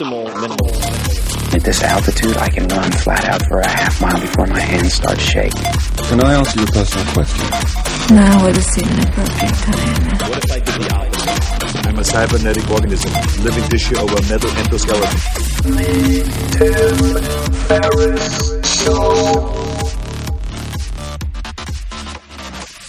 optimal minimal. At this altitude, I can run flat out for a half mile before my hands start shaking. Can I ask you a personal question? Now would seem an appropriate time. What if I did the opposite? I'm a cybernetic organism, living tissue over metal endoskeleton. Tim Ferriss Show.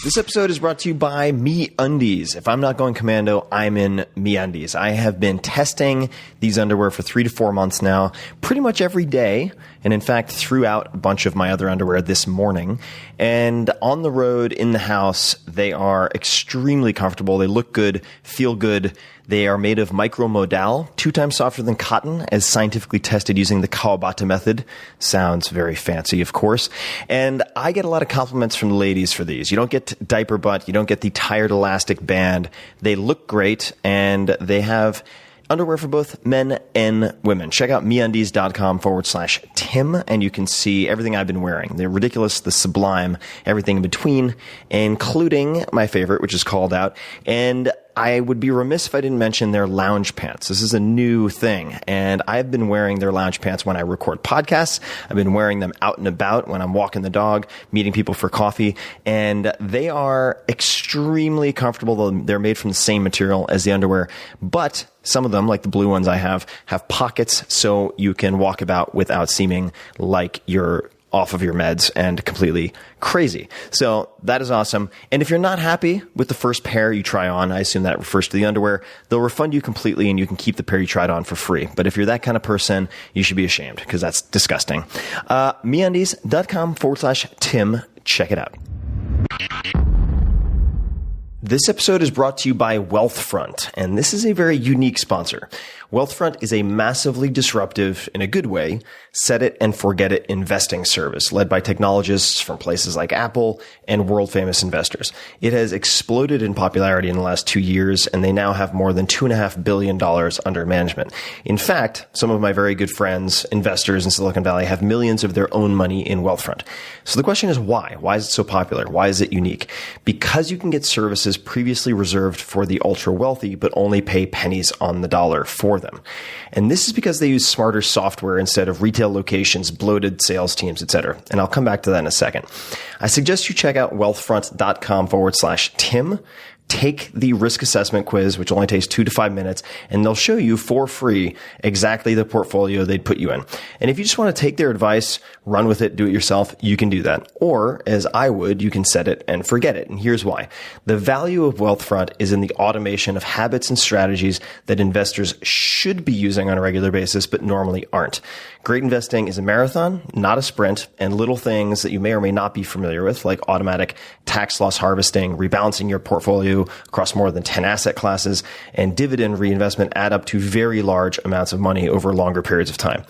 This episode is brought to you by MeUndies. If I'm not going commando, I'm in MeUndies. I have been testing these underwear for 3 to 4 months now, pretty much every day, and in fact threw out a bunch of my other underwear this morning. And on the road, in the house, they are extremely comfortable. They look good, feel good. They are made of micromodal, 2 times softer than cotton, as scientifically tested using the Kawabata method. Sounds very fancy, of course. And I get a lot of compliments from the ladies for these. You don't get diaper butt. You don't get the tired elastic band. They look great, and they have underwear for both men and women. Check out MeUndies.com/Tim, and you can see everything I've been wearing. The ridiculous, the sublime, everything in between, including my favorite, which is called out. And I would be remiss if I didn't mention their lounge pants. This is a new thing, and I've been wearing their lounge pants when I record podcasts. I've been wearing them out and about when I'm walking the dog, meeting people for coffee, and they are extremely comfortable. They're made from the same material as the underwear, but some of them, like the blue ones I have pockets so you can walk about without seeming like you're off of your meds and completely crazy. So that is awesome. And if you're not happy with the first pair you try on, I assume that refers to the underwear, they'll refund you completely and you can keep the pair you tried on for free. But if you're that kind of person, you should be ashamed because that's disgusting. MeUndies.com/Tim. Check it out. This episode is brought to you by Wealthfront, and this is a very unique sponsor. Wealthfront is a massively disruptive, in a good way, set it and forget it investing service led by technologists from places like Apple and world-famous investors. It has exploded in popularity in the last 2 years, and they now have more than $2.5 billion under management. In fact, some of my very good friends, investors in Silicon Valley, have millions of their own money in Wealthfront. So the question is why? Why is it so popular? Why is it unique? Because you can get services previously reserved for the ultra-wealthy, but only pay pennies on the dollar for them. And this is because they use smarter software instead of retail locations, bloated sales teams, etc. And I'll come back to that in a second. I suggest you check out wealthfront.com/Tim. Take the risk assessment quiz, which only takes 2 to 5 minutes, and they'll show you for free exactly the portfolio they'd put you in. And if you just want to take their advice, run with it, do it yourself, you can do that. Or, as I would, you can set it and forget it. And here's why. The value of Wealthfront is in the automation of habits and strategies that investors should be using on a regular basis, but normally aren't. Great investing is a marathon, not a sprint, and little things that you may or may not be familiar with, like automatic tax loss harvesting, rebalancing your portfolio across more than 10 asset classes, and dividend reinvestment add up to very large amounts of money over longer periods of time.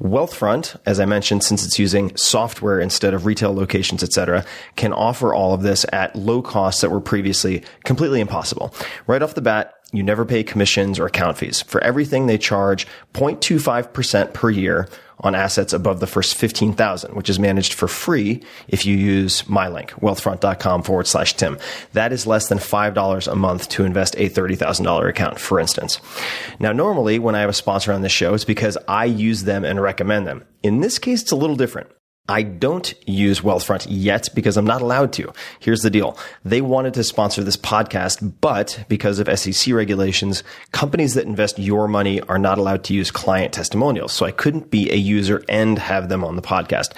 Wealthfront, as I mentioned, since it's using software instead of retail locations, etc., can offer all of this at low costs that were previously completely impossible. Right off the bat, you never pay commissions or account fees. For everything, they charge 0.25% per year on assets above the first 15,000, which is managed for free if you use my link, wealthfront.com/Tim. That is less than $5 a month to invest a $30,000 account, for instance. Now, normally when I have a sponsor on this show, it's because I use them and recommend them. In this case, it's a little different. I don't use Wealthfront yet because I'm not allowed to. Here's the deal. They wanted to sponsor this podcast, but because of SEC regulations, companies that invest your money are not allowed to use client testimonials. So I couldn't be a user and have them on the podcast.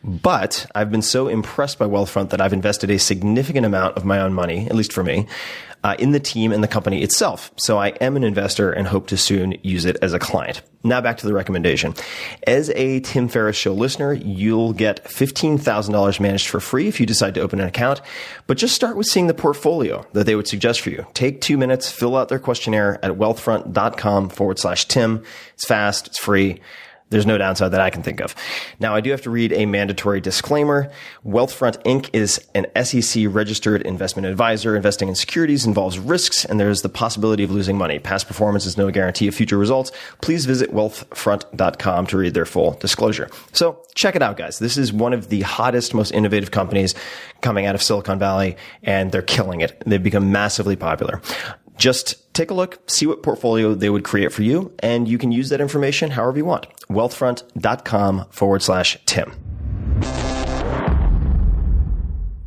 But I've been so impressed by Wealthfront that I've invested a significant amount of my own money, at least for me, in the team and the company itself. So I am an investor and hope to soon use it as a client. Now back to the recommendation. As a Tim Ferriss Show listener, you'll get $15,000 managed for free if you decide to open an account. But just start with seeing the portfolio that they would suggest for you. Take 2 minutes, fill out their questionnaire at wealthfront.com/Tim. It's fast, it's free. There's no downside that I can think of. Now, I do have to read a mandatory disclaimer. Wealthfront Inc. is an SEC-registered investment advisor. Investing in securities involves risks, and there's the possibility of losing money. Past performance is no guarantee of future results. Please visit wealthfront.com to read their full disclosure. So check it out, guys. This is one of the hottest, most innovative companies coming out of Silicon Valley, and they're killing it. They've become massively popular. Just take a look, see what portfolio they would create for you, and you can use that information however you want. Wealthfront.com/Tim.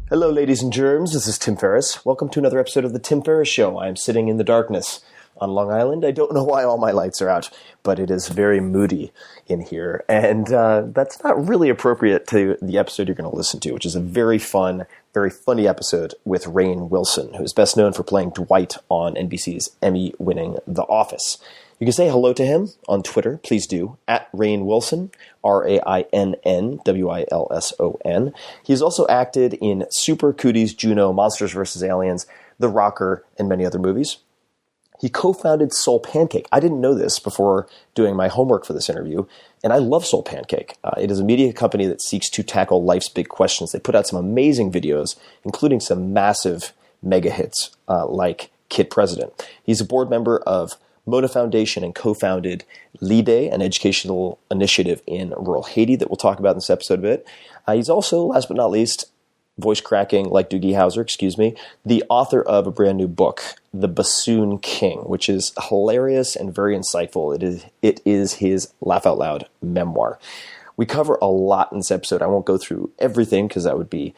Hello, ladies and germs. This is Tim Ferriss. Welcome to another episode of The Tim Ferriss Show. I am sitting in the darkness on Long Island. I don't know why all my lights are out, but it is very moody in here. And that's not really appropriate to the episode you're going to listen to, which is a very fun, very funny episode with Rainn Wilson, who is best known for playing Dwight on NBC's Emmy-winning The Office. You can say hello to him on Twitter. Please do. At Rainn Wilson, RAINN He's also acted in Super, Cooties, Juno, Monsters vs. Aliens, The Rocker, and many other movies. He co-founded SoulPancake. I didn't know this before doing my homework for this interview, and I love SoulPancake. It is a media company that seeks to tackle life's big questions. They put out some amazing videos, including some massive mega hits like Kid President. He's a board member of Mona Foundation and co-founded Lidè, an educational initiative in rural Haiti that we'll talk about in this episode a bit. He's also, last but not least, voice cracking like Doogie Howser, the author of a brand new book, The Bassoon King, which is hilarious and very insightful. It is his laugh out loud memoir. We cover a lot in this episode. I won't go through everything because that would be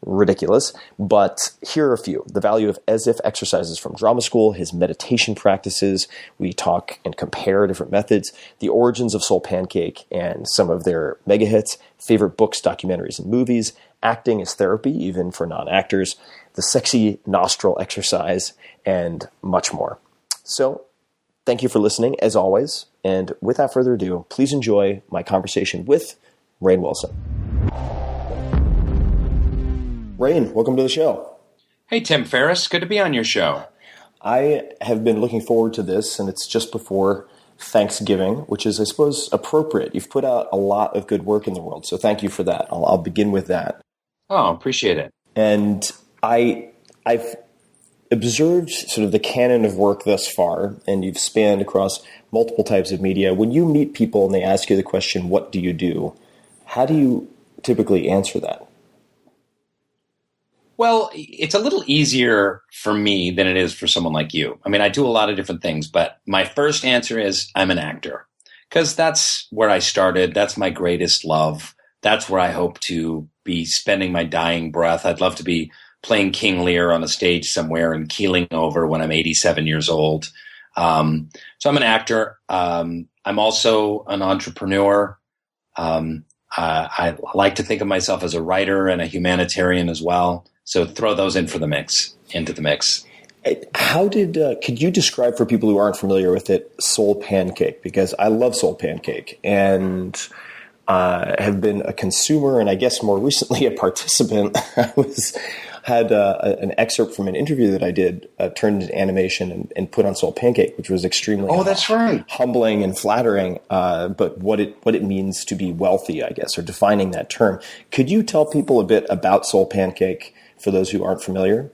ridiculous, but here are a few. The value of as-if exercises from drama school, his meditation practices. We talk and compare different methods, the origins of SoulPancake and some of their mega hits, favorite books, documentaries, and movies, acting as therapy, even for non-actors, the sexy nostril exercise, and much more. So, thank you for listening, as always, and without further ado, please enjoy my conversation with Rainn Wilson. Rainn, welcome to the show. Hey, Tim Ferriss. Good to be on your show. I have been looking forward to this, and it's just before Thanksgiving, which is, I suppose, appropriate. You've put out a lot of good work in the world, so thank you for that. I'll begin with that. Oh, appreciate it. And I've observed sort of the canon of work thus far, and you've spanned across multiple types of media. When you meet people and they ask you the question, what do you do? How do you typically answer that? Well, it's a little easier for me than it is for someone like you. I mean, I do a lot of different things, but my first answer is I'm an actor because that's where I started. That's my greatest love. That's where I hope to be spending my dying breath. I'd love to be playing King Lear on a stage somewhere and keeling over when I'm 87 years old. So I'm an actor. I'm also an entrepreneur. I like to think of myself as a writer and a humanitarian as well. So throw those into the mix. How could you describe for people who aren't familiar with it, SoulPancake? Because I love SoulPancake and have been a consumer and I guess more recently a participant. I had an excerpt from an interview that I did turned into animation and put on SoulPancake, which was extremely that's right. humbling and flattering. But what it means to be wealthy, I guess, or defining that term. Could you tell people a bit about SoulPancake for those who aren't familiar?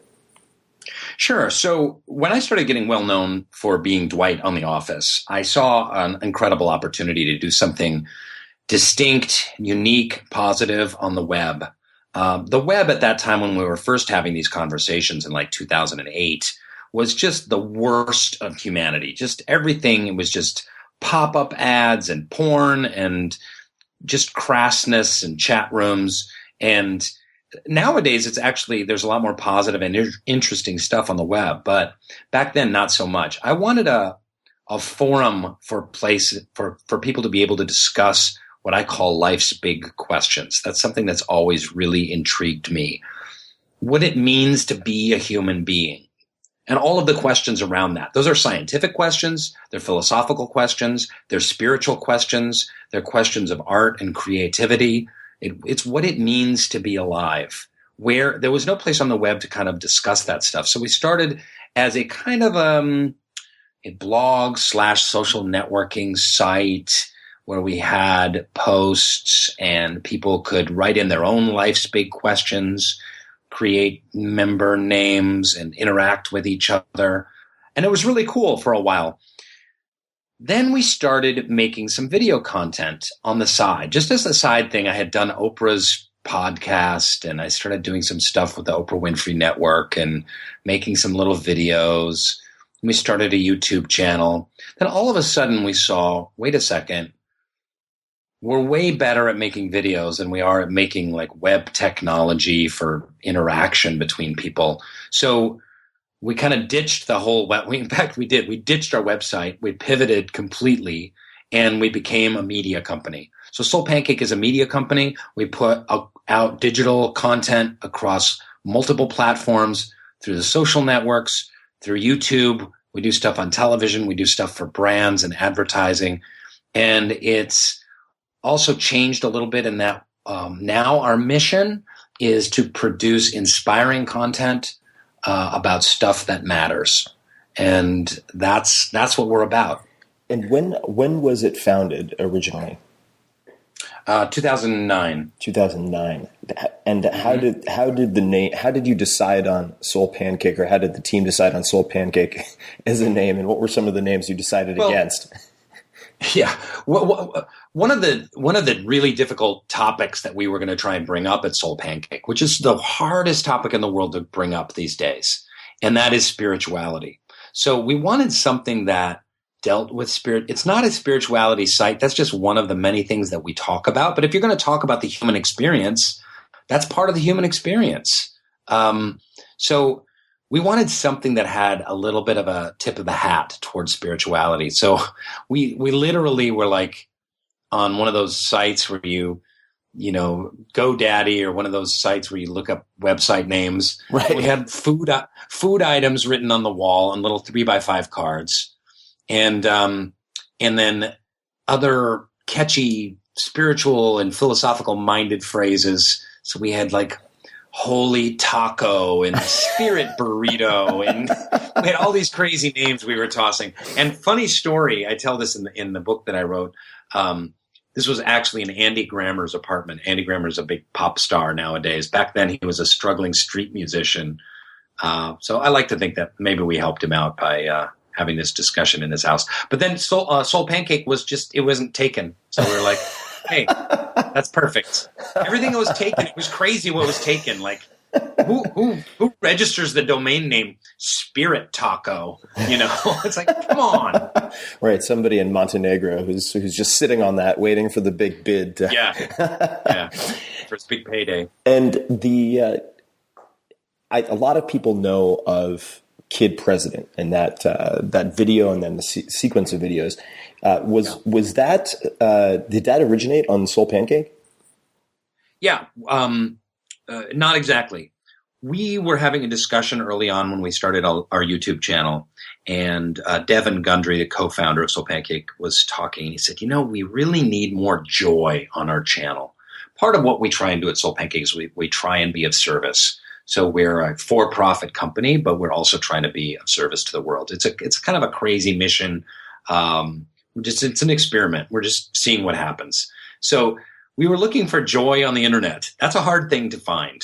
Sure. So when I started getting well known for being Dwight on The Office, I saw an incredible opportunity to do something distinct, unique, positive on the web. The web at that time when we were first having these conversations in like 2008 was just the worst of humanity. Just everything. It was just pop-up ads and porn and just crassness and chat rooms. And nowadays, it's actually, there's a lot more positive and interesting stuff on the web, but back then, not so much. I wanted a forum for people to be able to discuss what I call life's big questions. That's something that's always really intrigued me. What it means to be a human being and all of the questions around that. Those are scientific questions. They're philosophical questions. They're spiritual questions. They're questions of art and creativity. It's what it means to be alive, where there was no place on the web to kind of discuss that stuff. So we started as a kind of a blog / social networking site where we had posts and people could write in their own life's big questions, create member names and interact with each other. And it was really cool for a while. Then we started making some video content on the side. Just as a side thing, I had done Oprah's podcast and I started doing some stuff with the Oprah Winfrey Network and making some little videos. We started a YouTube channel. Then all of a sudden we saw, wait a second, we're way better at making videos than we are at making like web technology for interaction between people. So we kind of ditched the whole web. In fact, we did. We ditched our website. We pivoted completely, and we became a media company. So SoulPancake is a media company. We put out digital content across multiple platforms through the social networks, through YouTube. We do stuff on television. We do stuff for brands and advertising. And it's also changed a little bit in that now our mission is to produce inspiring content about stuff that matters. And that's what we're about. And when was it founded originally? 2009. 2009. And how did you decide on SoulPancake, or how did the team decide on SoulPancake as a name, and what were some of the names you decided against? Yeah. One of the really difficult topics that we were going to try and bring up at SoulPancake, which is the hardest topic in the world to bring up these days, and that is spirituality. So we wanted something that dealt with spirit. It's not a spirituality site. That's just one of the many things that we talk about. But if you're going to talk about the human experience, that's part of the human experience. So we wanted something that had a little bit of a tip of the hat towards spirituality. So we literally were like on one of those sites where you GoDaddy, or one of those sites where you look up website names. Right. We had food items written on the wall on little 3x5 cards. And then other catchy spiritual and philosophical minded phrases. So we had like holy taco and spirit burrito, and we had all these crazy names we were tossing. And funny story, I tell this in the book that I wrote. This was actually in Andy Grammer's apartment. Andy Grammer's a big pop star nowadays. Back then he was a struggling street musician. So I like to think that maybe we helped him out by having this discussion in his house. But then SoulPancake it wasn't taken. So we were like, hey, that's perfect. Everything that was taken, it was crazy what was taken. Like, who registers the domain name Spirit Taco? It's like, come on. Right, somebody in Montenegro who's just sitting on that, waiting for the big bid. Yeah, for its big payday. And a lot of people know of Kid President and that video, and then the sequence of videos. Was that did that originate on SoulPancake? Yeah, not exactly. We were having a discussion early on when we started our YouTube channel, and Devin Gundry, the co-founder of SoulPancake, was talking, and he said, we really need more joy on our channel. Part of what we try and do at SoulPancake is we try and be of service. So we're a for-profit company, but we're also trying to be of service to the world. It's kind of a crazy mission. It's an experiment. We're just seeing what happens. So we were looking for joy on the internet. That's a hard thing to find.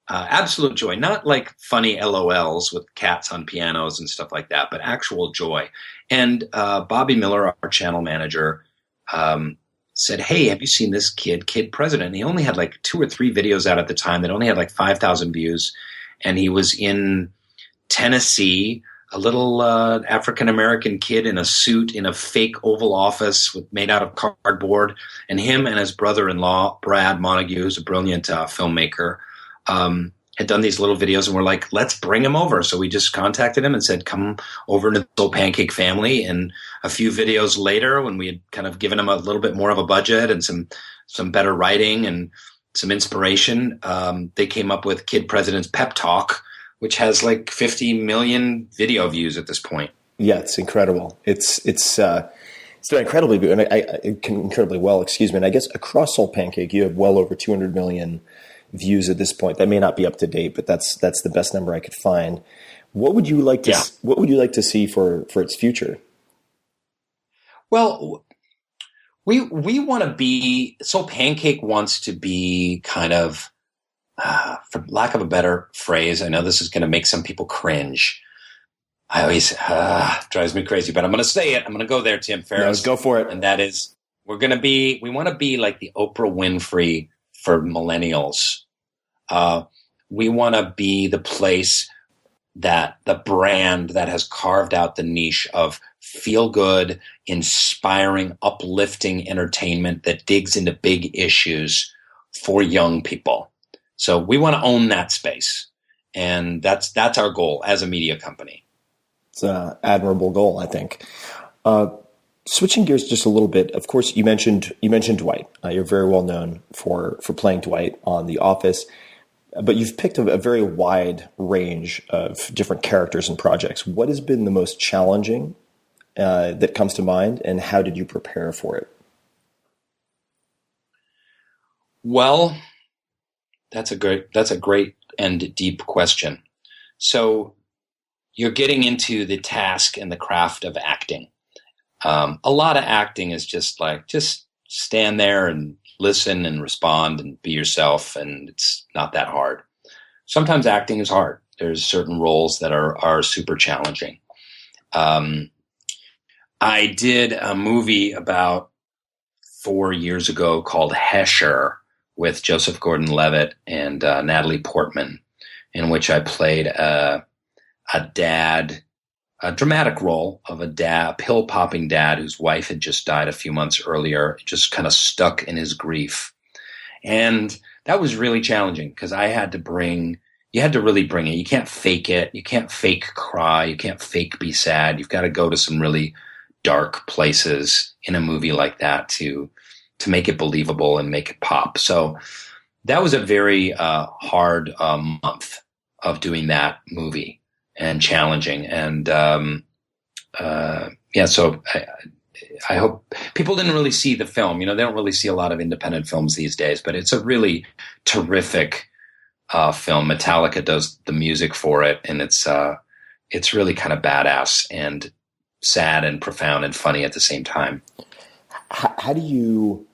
Absolute joy, not like funny LOLs with cats on pianos and stuff like that, but actual joy. And Bobby Miller, our channel manager, said, hey, have you seen this Kid President? And he only had like 2 or 3 videos out at the time that only had like 5,000 views. And he was in Tennessee, a little African-American kid in a suit in a fake Oval Office made out of cardboard. And him and his brother-in-law, Brad Montague, who's a brilliant filmmaker, had done these little videos, and we're like, let's bring him over. So we just contacted him and said, come over to the SoulPancake family. And a few videos later, when we had kind of given him a little bit more of a budget and some better writing and some inspiration, they came up with Kid President's Pep Talk, which has like 50 million video views at this point. Yeah, it's incredible. It's done incredibly good, and incredibly well. Excuse me. And I guess across SoulPancake, you have well over 200 million views at this point. That may not be up to date, but that's the best number I could find. What would you like to What would you like to see for its future? Well, we want to be, SoulPancake wants to be kind of, for lack of a better phrase, I know this is going to make some people cringe. I always drives me crazy, but I'm going to say it. I'm going to go there, Tim Ferriss. No, go for it. And that is, we want to be like the Oprah Winfrey for millennials. We want to be the place that the brand that has carved out the niche of feel good, inspiring, uplifting entertainment that digs into big issues for young people. So we want to own that space. And that's our goal as a media company. It's an admirable goal, I think. Switching gears just a little bit, of course, you mentioned Dwight. You're very well known for playing Dwight on The Office, but you've picked a very wide range of different characters and projects. What has been the most challenging that comes to mind, and how did you prepare for it? Well, that's a great and deep question. So you're getting into the task and the craft of acting. A lot of acting is just stand there and listen and respond and be yourself, and it's not that hard. Sometimes acting is hard. There's certain roles that are super challenging. I did a movie about 4 years ago called Hesher with Joseph Gordon-Levitt and Natalie Portman, in which I played a dad, a dramatic role of a pill-popping dad whose wife had just died a few months earlier, just kind of stuck in his grief. And that was really challenging because you had to really bring it. You can't fake it. You can't fake cry. You can't fake be sad. You've got to go to some really dark places in a movie like that to make it believable and make it pop. So that was a very hard month of doing that movie, and challenging. And so I hope people didn't really see the film. They don't really see a lot of independent films these days, but it's a really terrific film. Metallica does the music for it, and it's really kind of badass and sad and profound and funny at the same time. How do you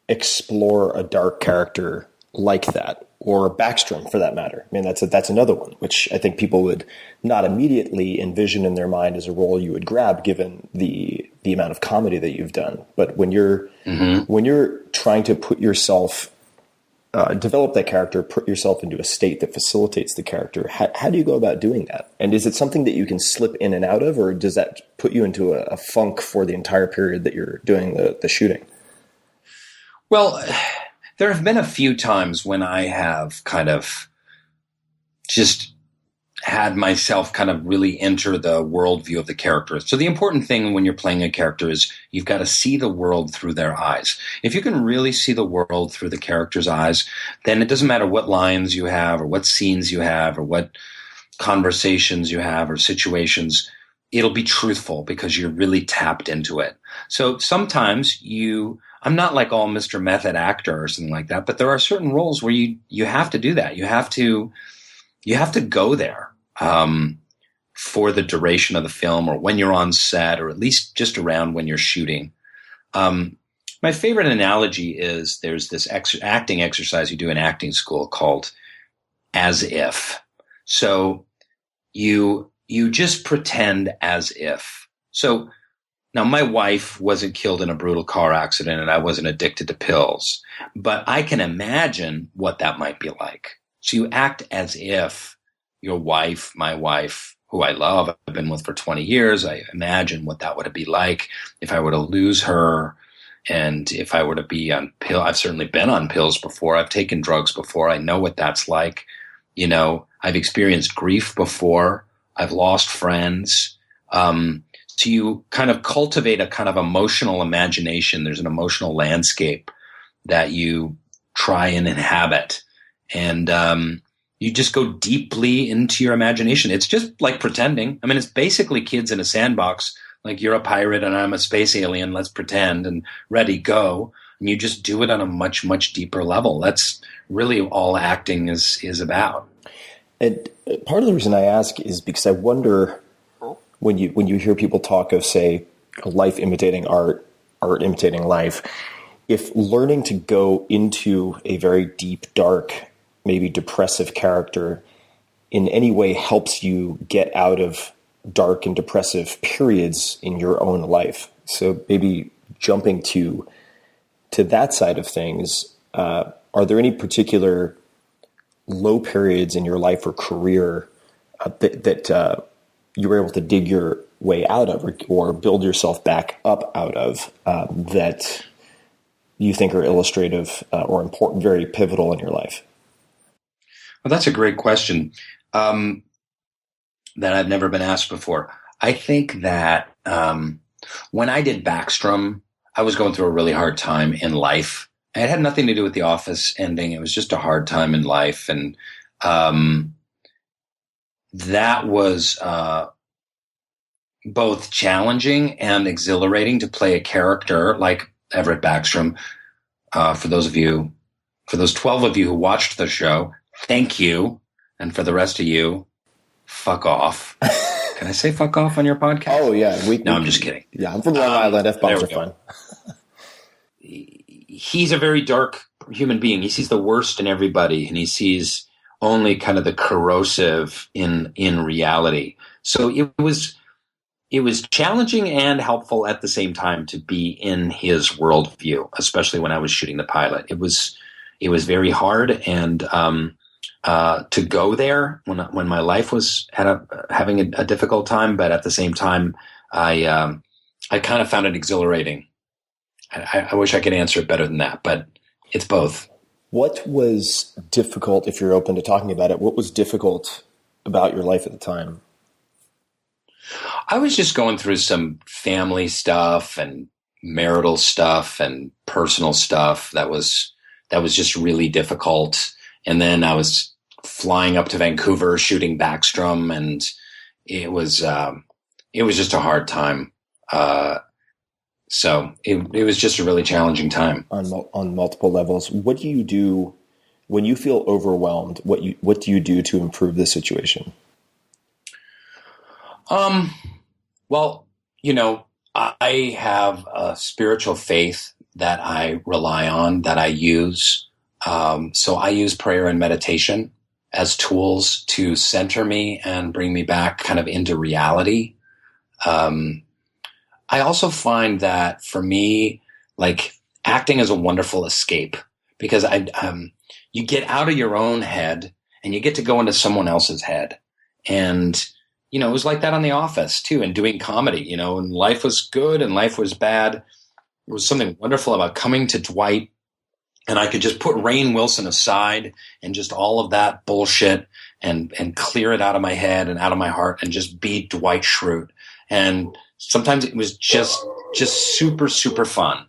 explore a dark character like that, or Backstrom for that matter? I mean, that's another one, which I think people would not immediately envision in their mind as a role you would grab, given the amount of comedy that you've done. But when you're trying to put yourself, develop that character, put yourself into a state that facilitates the character, how do you go about doing that? And is it something that you can slip in and out of, or does that put you into a funk for the entire period that you're doing the shooting? Well, there have been a few times when I have kind of just had myself kind of really enter the worldview of the character. So the important thing when you're playing a character is you've got to see the world through their eyes. If you can really see the world through the character's eyes, then it doesn't matter what lines you have or what scenes you have or what conversations you have or situations, it'll be truthful because you're really tapped into it. So sometimes I'm not like all Mr. Method actor or something like that, but there are certain roles where you have to do that. You have to go there for the duration of the film, or when you're on set, or at least just around when you're shooting. My favorite analogy is there's this acting exercise you do in acting school called as if. So you just pretend as if. So now, my wife wasn't killed in a brutal car accident, and I wasn't addicted to pills, but I can imagine what that might be like. So you act as if your wife, my wife, who I love, I've been with for 20 years, I imagine what that would be like if I were to lose her, and if I were to be on pill. I've certainly been on pills before. I've taken drugs before. I know what that's like. I've experienced grief before. I've lost friends. So you kind of cultivate a kind of emotional imagination. There's an emotional landscape that you try and inhabit. And you just go deeply into your imagination. It's just like pretending. I mean, it's basically kids in a sandbox, like you're a pirate and I'm a space alien. Let's pretend, and ready, go. And you just do it on a much, much deeper level. That's really all acting is about. And part of the reason I ask is because I wonder, when you hear people talk of, say, life imitating art, art imitating life, if learning to go into a very deep, dark, maybe depressive character in any way helps you get out of dark and depressive periods in your own life. So maybe jumping to that side of things, are there any particular low periods in your life or career that you were able to dig your way out of, or build yourself back up out of, that you think are illustrative or important, very pivotal in your life? Well, that's a great question that I've never been asked before. I think that when I did Backstrom, I was going through a really hard time in life. It had nothing to do with The Office ending. It was just a hard time in life. And that was both challenging and exhilarating to play a character like Everett Backstrom. For those 12 of you who watched the show, thank you. And for the rest of you, fuck off. Can I say fuck off on your podcast? Oh, yeah. I'm just kidding. Yeah, I'm from Long Island. F-bombs are fun. He's a very dark human being. He sees the worst in everybody, and he sees only kind of the corrosive in reality. So it was challenging and helpful at the same time to be in his worldview, especially when I was shooting the pilot. It was very hard, and to go there when my life was having a difficult time, but at the same time, I kind of found it exhilarating. I wish I could answer it better than that, but it's both. What was difficult, if you're open to talking about it, what was difficult about your life at the time? I was just going through some family stuff and marital stuff and personal stuff that was just really difficult. And then I was flying up to Vancouver shooting Backstrom, and it was just a hard time. So it was just a really challenging time on multiple levels. What do you do when you feel overwhelmed? What do you do to improve the situation? Well, I have a spiritual faith that I rely on, that I use. So I use prayer and meditation as tools to center me and bring me back kind of into reality. I also find that for me, like, acting is a wonderful escape, because you get out of your own head and you get to go into someone else's head. And, it was like that on The Office too, and doing comedy, and life was good and life was bad. There was something wonderful about coming to Dwight, and I could just put Rainn Wilson aside and just all of that bullshit and clear it out of my head and out of my heart and just be Dwight Schrute. And sometimes it was just super, super fun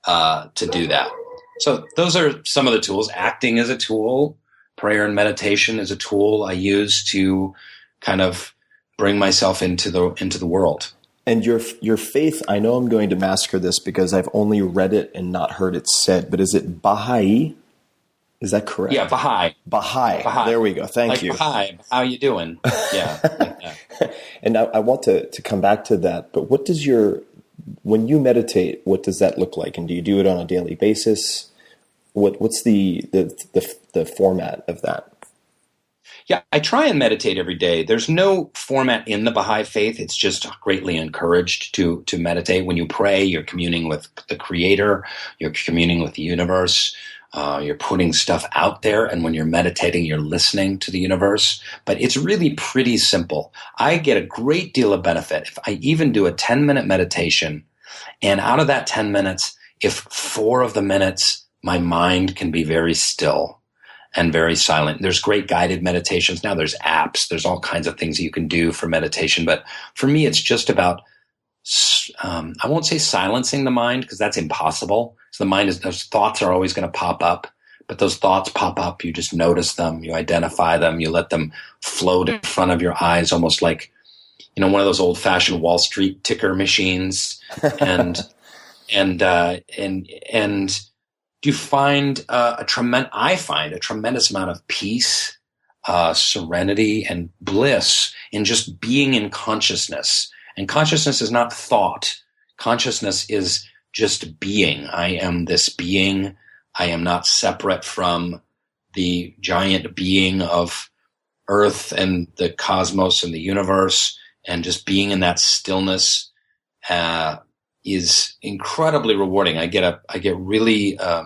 to do that. So those are some of the tools. Acting is a tool. Prayer and meditation is a tool I use to kind of bring myself into the world. And your faith, I know I'm going to massacre this because I've only read it and not heard it said, but is it Baha'i? Is that correct? Yeah, Baha'i. Baha'i. There we go. Thank you. Baha'i. How you doing? Yeah. Like that. And I want to come back to that, but when you meditate, what does that look like? And do you do it on a daily basis? What's the format of that? Yeah, I try and meditate every day. There's no format in the Baha'i faith. It's just greatly encouraged to meditate. When you pray, you're communing with the Creator, you're communing with the universe, you're putting stuff out there. And when you're meditating, you're listening to the universe. But it's really pretty simple. I get a great deal of benefit if I even do a 10-minute meditation. And out of that 10 minutes, if 4 of the minutes, my mind can be very still and very silent. There's great guided meditations. Now there's apps. There's all kinds of things that you can do for meditation. But for me, it's just about, I won't say silencing the mind, because that's impossible. So the mind those thoughts are always going to pop up. But those thoughts pop up. You just notice them. You identify them. You let them float in front of your eyes, almost like, one of those old fashioned Wall Street ticker machines. And you find I find a tremendous amount of peace, serenity, and bliss in just being in consciousness. And consciousness is not thought. Consciousness is just being. I am this being. I am not separate from the giant being of Earth and the cosmos and the universe. And just being in that stillness is incredibly rewarding. I get really a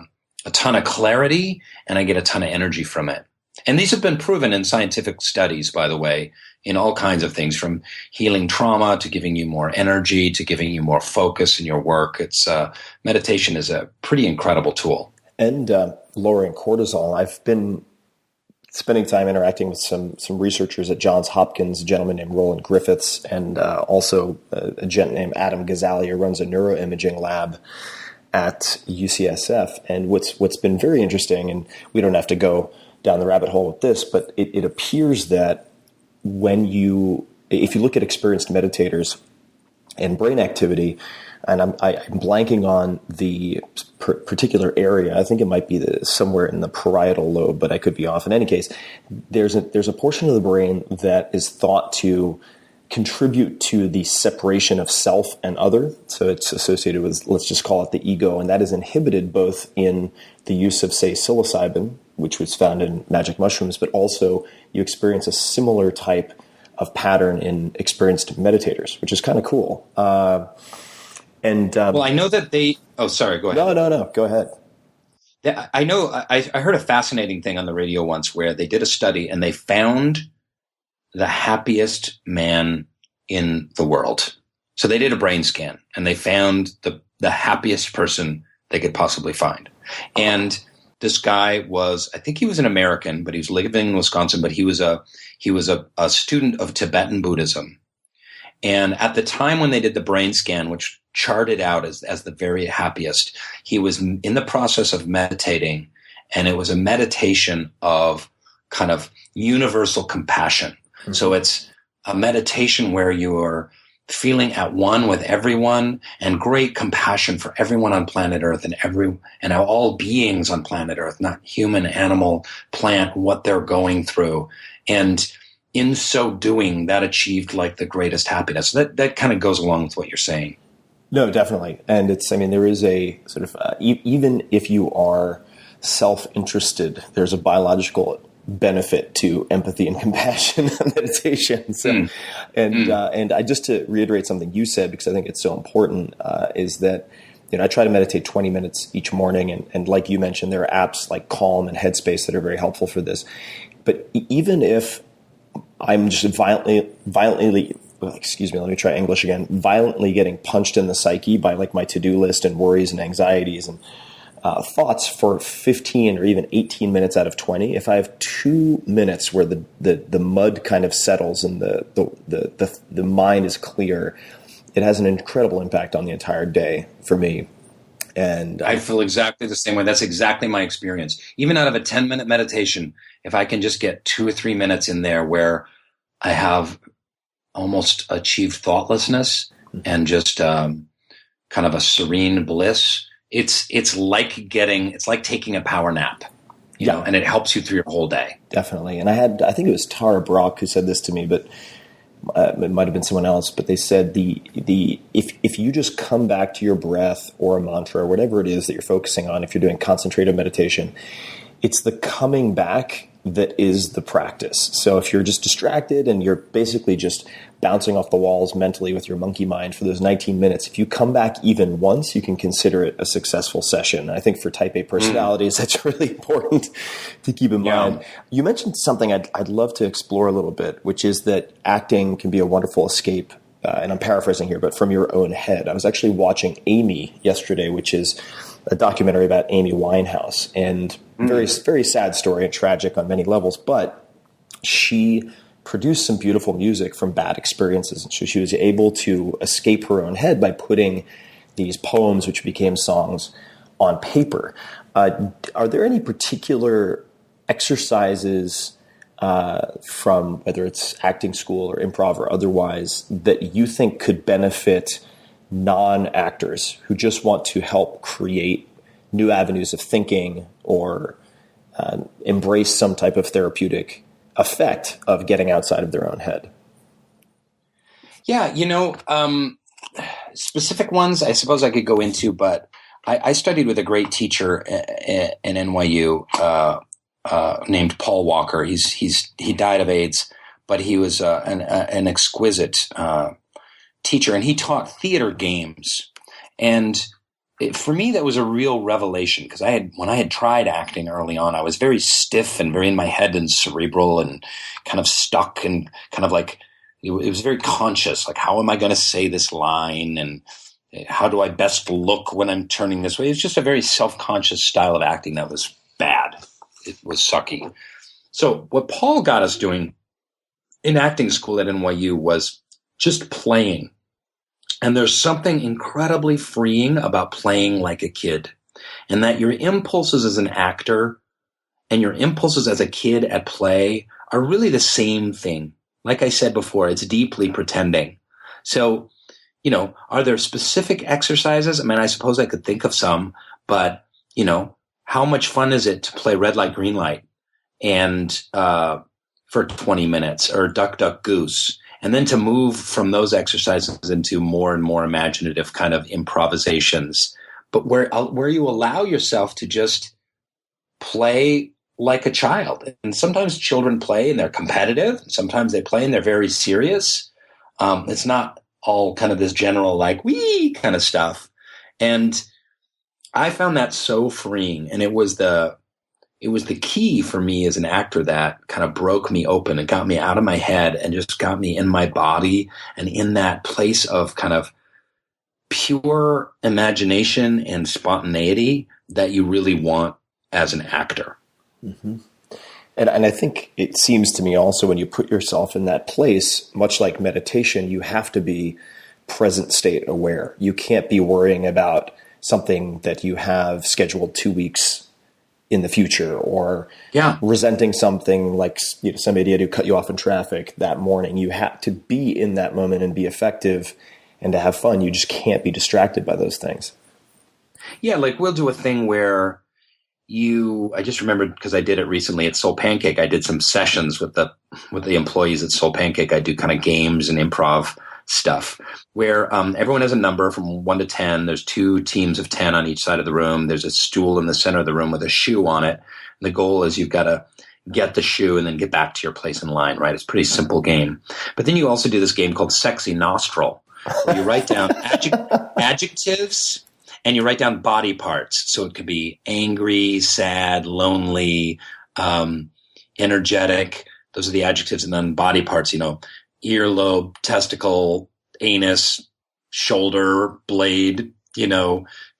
ton of clarity, and I get a ton of energy from it. And these have been proven in scientific studies, by the way, in all kinds of things, from healing trauma to giving you more energy to giving you more focus in your work. It's meditation is a pretty incredible tool. And lowering cortisol. I've been spending time interacting with some researchers at Johns Hopkins, a gentleman named Roland Griffiths, and also a gent named Adam Gazzali, who runs a neuroimaging lab at UCSF. And what's been very interesting, and we don't have to go down the rabbit hole with this, but it appears that if you look at experienced meditators and brain activity, and I'm blanking on the particular area. I think it might be somewhere in the parietal lobe, but I could be off. In any case, there's a portion of the brain that is thought to contribute to the separation of self and other. So it's associated with, let's just call it the ego, and that is inhibited both in the use of, say, psilocybin, which was found in magic mushrooms, but also you experience a similar type of pattern in experienced meditators, which is kind of cool. Well, I know that they. Oh, sorry. Go ahead. No. Go ahead. I know. I heard a fascinating thing on the radio once where they did a study and they found the happiest man in the world. So they did a brain scan and they found the happiest person they could possibly find. And this guy was, I think he was an American, but he was living in Wisconsin. But he was a student of Tibetan Buddhism. And at the time when they did the brain scan, which charted out as the very happiest, he was in the process of meditating, and it was a meditation of kind of universal compassion. Mm-hmm. So it's a meditation where you are feeling at one with everyone and great compassion for everyone on planet Earth and all beings on planet Earth, not human, animal, plant, what they're going through. And in so doing, that achieved like the greatest happiness. That kind of goes along with what you're saying. No, definitely. And there is a sort of, even if you are self-interested, there's a biological benefit to empathy and compassion and meditation. So, and I just to reiterate something you said, because I think it's so important, is that, I try to meditate 20 minutes each morning. And like you mentioned, there are apps like Calm and Headspace that are very helpful for this. But even if I'm just violently, let me try English again, violently getting punched in the psyche by like my to-do list and worries and anxieties and thoughts for 15 or even 18 minutes out of 20, if I have 2 minutes where the mud kind of settles and the mind is clear, it has an incredible impact on the entire day for me. And I feel exactly the same way. That's exactly my experience. Even out of a 10-minute meditation, if I can just get 2 or 3 minutes in there where I have almost achieved thoughtlessness and just kind of a serene bliss, it's like taking a power nap, you know, and it helps you through your whole day. Definitely. And I think it was Tara Brach who said this to me, but it might have been someone else, but they said if you just come back to your breath or a mantra or whatever it is that you're focusing on, if you're doing concentrated meditation, it's the coming back that is the practice. So if you're just distracted and you're basically just bouncing off the walls mentally with your monkey mind for those 19 minutes, if you come back even once, you can consider it a successful session. I think for type A personalities, that's really important to keep in mind. You mentioned something I'd love to explore a little bit, which is that acting can be a wonderful escape, and I'm paraphrasing here, but from your own head. I was actually watching Amy yesterday, which is a documentary about Amy Winehouse, and very, very sad story and tragic on many levels, but she produced some beautiful music from bad experiences. And so she was able to escape her own head by putting these poems, which became songs, on paper. Are there any particular exercises from whether it's acting school or improv or otherwise that you think could benefit non-actors who just want to help create new avenues of thinking or embrace some type of therapeutic effect of getting outside of their own head? Yeah, specific ones I suppose I could go into, but I studied with a great teacher in NYU named Paul Walker. He died of AIDS, but he was an exquisite teacher, and he taught theater games. And for me, that was a real revelation because when I had tried acting early on, I was very stiff and very in my head and cerebral and kind of stuck and kind of like, it was very conscious. Like, how am I going to say this line? And how do I best look when I'm turning this way? It's just a very self-conscious style of acting that was bad. It was sucky. So what Paul got us doing in acting school at NYU was just playing. And there's something incredibly freeing about playing like a kid, and that your impulses as an actor and your impulses as a kid at play are really the same thing. Like I said before, it's deeply pretending. So, are there specific exercises? I mean, I suppose I could think of some, but, how much fun is it to play red light, green light and for 20 minutes or duck, duck, goose? And then to move from those exercises into more and more imaginative kind of improvisations, but where you allow yourself to just play like a child. And sometimes children play and they're competitive. Sometimes they play and they're very serious. It's not all kind of this general like wee kind of stuff. And I found that so freeing. And it was the key for me as an actor that kind of broke me open and got me out of my head and just got me in my body and in that place of kind of pure imagination and spontaneity that you really want as an actor. Mm-hmm. And I think it seems to me also when you put yourself in that place, much like meditation, you have to be present state aware. You can't be worrying about something that you have scheduled 2 weeks in the future, or resenting something like some idiot who cut you off in traffic that morning. You have to be in that moment and be effective and to have fun. You just can't be distracted by those things. Yeah, like we'll do a thing where I just remembered because I did it recently at SoulPancake. I did some sessions with the employees at SoulPancake. I do kind of games and improv stuff where everyone has a number from 1 to 10. There's 2 teams of 10 on each side of the room. There's a stool in the center of the room with a shoe on it. And the goal is you've got to get the shoe and then get back to your place in line, right? It's a pretty simple game. But then you also do this game called Sexy Nostril, where you write down adjectives and you write down body parts. So it could be angry, sad, lonely, energetic. Those are the adjectives. And then body parts, earlobe, testicle, anus, shoulder, blade,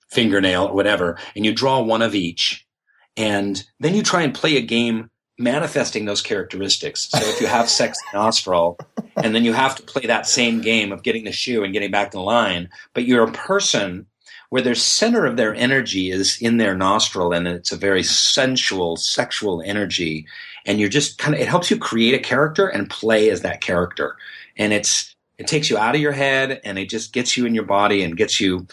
fingernail, whatever. And you draw one of each. And then you try and play a game manifesting those characteristics. So if you have sex nostril, and then you have to play that same game of getting the shoe and getting back in line, but you're a person where their center of their energy is in their nostril, and it's a very sensual, sexual energy. And you're just it helps you create a character and play as that character. And it takes you out of your head and it just gets you in your body and gets you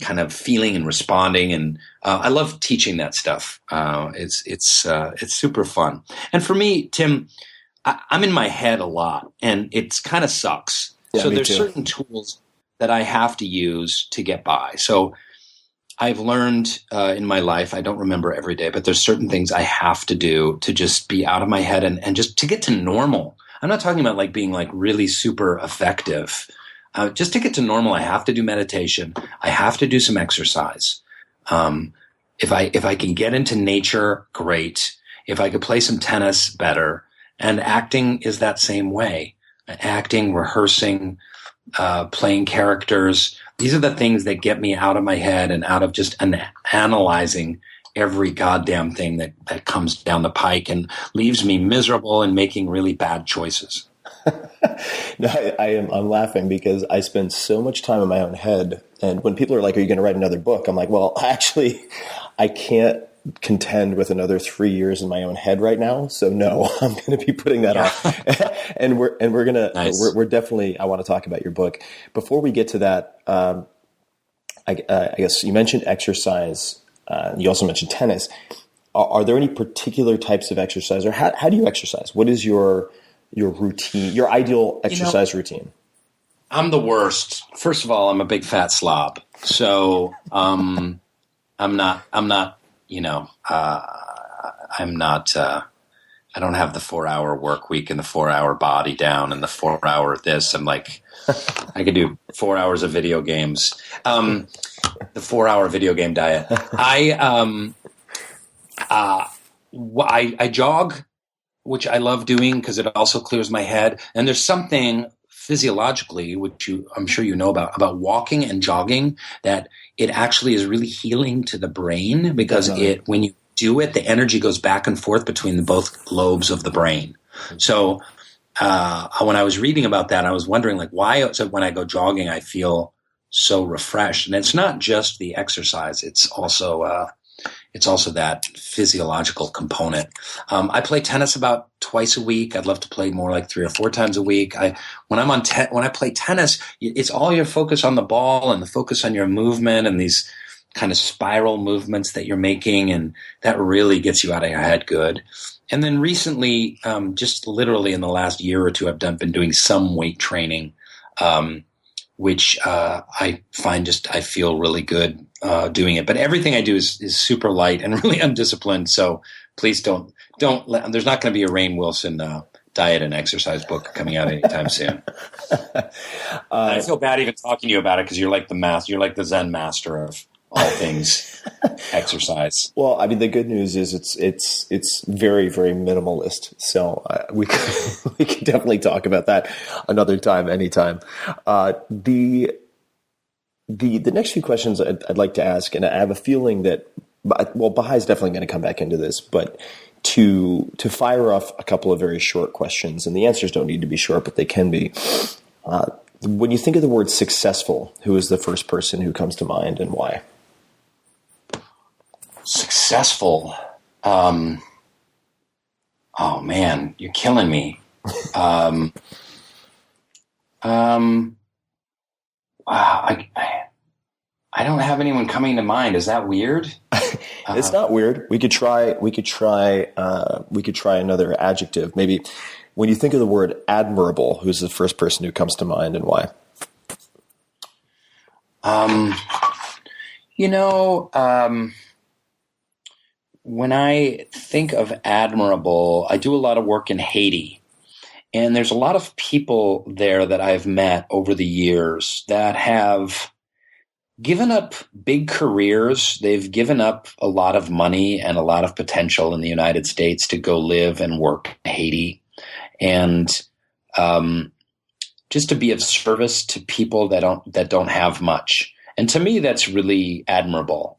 kind of feeling and responding. And I love teaching that stuff. It's super fun. And for me, Tim, I'm in my head a lot and it's kind of sucks. Yeah, so there's too. certain tools that I have to use to get by. So I've learned in my life, I don't remember every day, but there's certain things I have to do to just be out of my head and just to get to normal. I'm not talking about like being like really super effective. Just to get to normal, I have to do meditation. I have to do some exercise. If I can get into nature, great. If I could play some tennis, better. And acting is that same way. Acting, rehearsing, playing characters. These are the things that get me out of my head and out of just analyzing every goddamn thing that comes down the pike and leaves me miserable and making really bad choices. No, I'm laughing because I spend so much time in my own head. And when people are like, are you going to write another book? I'm like, well, actually, I can't contend with another 3 years in my own head right now. So no, I'm going to be putting that off. and we're going to, we're definitely, I want to talk about your book. Before we get to that, I guess you mentioned exercise. You also mentioned tennis. Are there any particular types of exercise, or how do you exercise? What is your routine, your ideal exercise routine? I'm the worst. First of all, I'm a big fat slob. So, I'm not I don't have the 4-hour work week and the 4-hour body down and the 4-hour this. I'm like, I could do 4 hours of video games. The 4-hour video game diet. I jog, which I love doing because it also clears my head. And there's something physiologically, which I'm sure you know about walking and jogging, that it actually is really healing to the brain because when you do it, the energy goes back and forth between both lobes of the brain. So when I was reading about that, I was wondering like why when I go jogging, I feel so refreshed. And it's not just the exercise. It's also that physiological component. I play tennis about twice a week. I'd love to play more like 3 or 4 times a week. When I play tennis, it's all your focus on the ball and the focus on your movement and these kind of spiral movements that you're making. And that really gets you out of your head good. And then recently, just literally in the last year or two, I've been doing some weight training, which I find I feel really good doing it. But everything I do is super light and really undisciplined. So please don't there's not going to be a Rainn Wilson diet and exercise book coming out anytime soon. I feel bad even talking to you about it because you're like the Zen master of all things exercise. Well, I mean, the good news is it's very, very minimalist. So we can definitely talk about that another time, anytime. The next few questions I'd like to ask, and I have a feeling that, well, Bahai's definitely going to come back into this, but to fire off a couple of very short questions, and the answers don't need to be short, but they can be. When you think of the word successful, who is the first person who comes to mind and why? Successful. Oh man, you're killing me. Wow, I don't have anyone coming to mind. Is that weird? It's not weird. We could try another adjective. Maybe when you think of the word admirable, who's the first person who comes to mind and why? When I think of admirable, I do a lot of work in Haiti. And there's a lot of people there that I've met over the years that have given up big careers. They've given up a lot of money and a lot of potential in the United States to go live and work in Haiti. And just to be of service to people that don't have much. And to me, that's really admirable.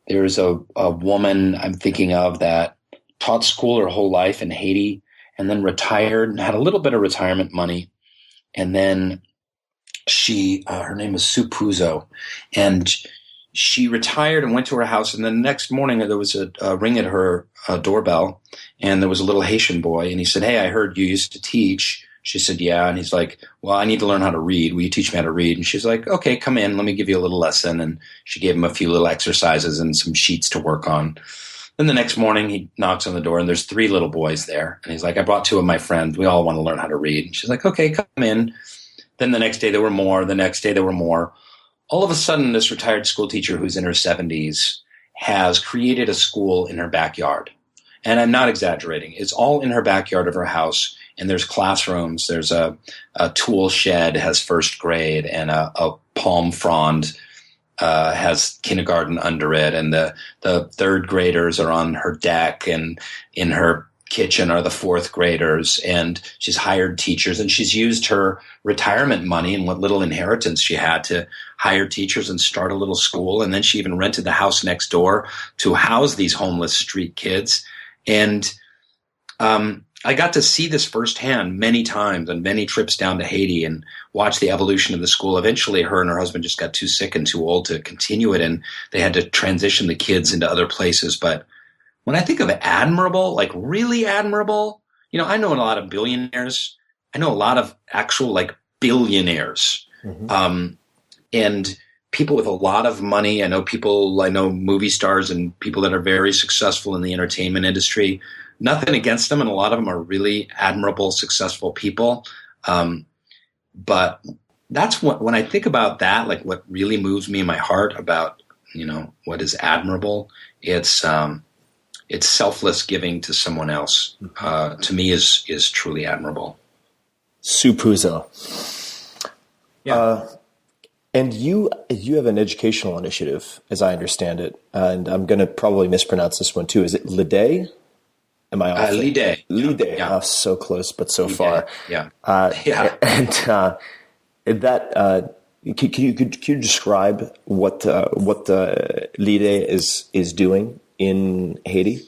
There's a woman I'm thinking of that taught school her whole life in Haiti and then retired and had a little bit of retirement money. And then her name is Sue Puzo, and she retired and went to her house. And then the next morning there was a ring at her doorbell, and there was a little Haitian boy. And he said, "Hey, I heard you used to teach." She said, "Yeah." And he's like, "Well, I need to learn how to read. Will you teach me how to read?" And she's like, "Okay, come in. Let me give you a little lesson." And she gave him a few little exercises and some sheets to work on. Then the next morning he knocks on the door and there's 3 little boys there. And he's like, "I brought 2 of my friends. We all want to learn how to read." And she's like, "Okay, come in." Then the next day there were more. The next day there were more. All of a sudden, this retired school teacher who's in her 70s has created a school in her backyard. And I'm not exaggerating. It's all in her backyard of her house. And there's classrooms. There's a tool shed has first grade, and a palm frond has kindergarten under it. And the 3rd graders are on her deck, and in her kitchen are the 4th graders. And she's hired teachers, and she's used her retirement money and what little inheritance she had to hire teachers and start a little school. And then she even rented the house next door to house these homeless street kids. And I got to see this firsthand many times on many trips down to Haiti and watch the evolution of the school. Eventually, her and her husband just got too sick and too old to continue it, and they had to transition the kids into other places. But when I think of admirable, like really admirable, I know a lot of billionaires. I know a lot of actual like billionaires, and people with a lot of money. I know movie stars and people that are very successful in the entertainment industry. Nothing against them, and a lot of them are really admirable, successful people. But that's when I think about that, like what really moves me in my heart about, what is admirable. It's it's selfless giving to someone else, to me is truly admirable. Supuzo. Yeah. And you have an educational initiative, as I understand it, and I'm going to probably mispronounce this one too. Is it Lidè? Am I off? Lidè. Lidè. Yeah. Oh, so close, but so Lidè. far. Yeah. And that could you describe what Lidè is doing in Haiti?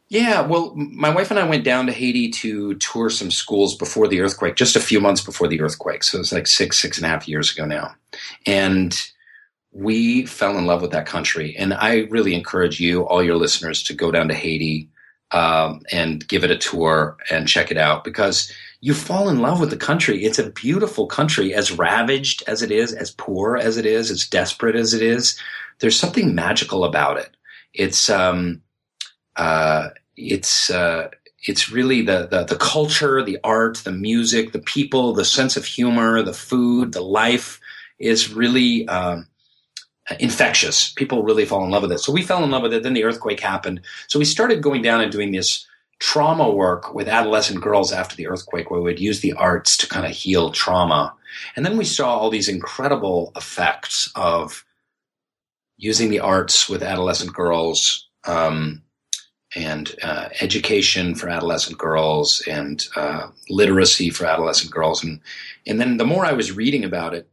Yeah, well, my wife and I went down to Haiti to tour some schools before the earthquake, just a few months before the earthquake. So it was like 6.5 years ago now. And we fell in love with that country. And I really encourage you, all your listeners, to go down to Haiti and give it a tour and check it out, because you fall in love with the country. It's a beautiful country, as ravaged as it is, as poor as it is, as desperate as it is. There's something magical about it. It's really the culture, the art, the music, the people, the sense of humor, the food, the life is really infectious. People really fall in love with it. So we fell in love with it. Then the earthquake happened. So we started going down and doing this trauma work with adolescent girls after the earthquake, where we'd use the arts to kind of heal trauma. And then we saw all these incredible effects of using the arts with adolescent girls, and education for adolescent girls, and literacy for adolescent girls. And then the more I was reading about it,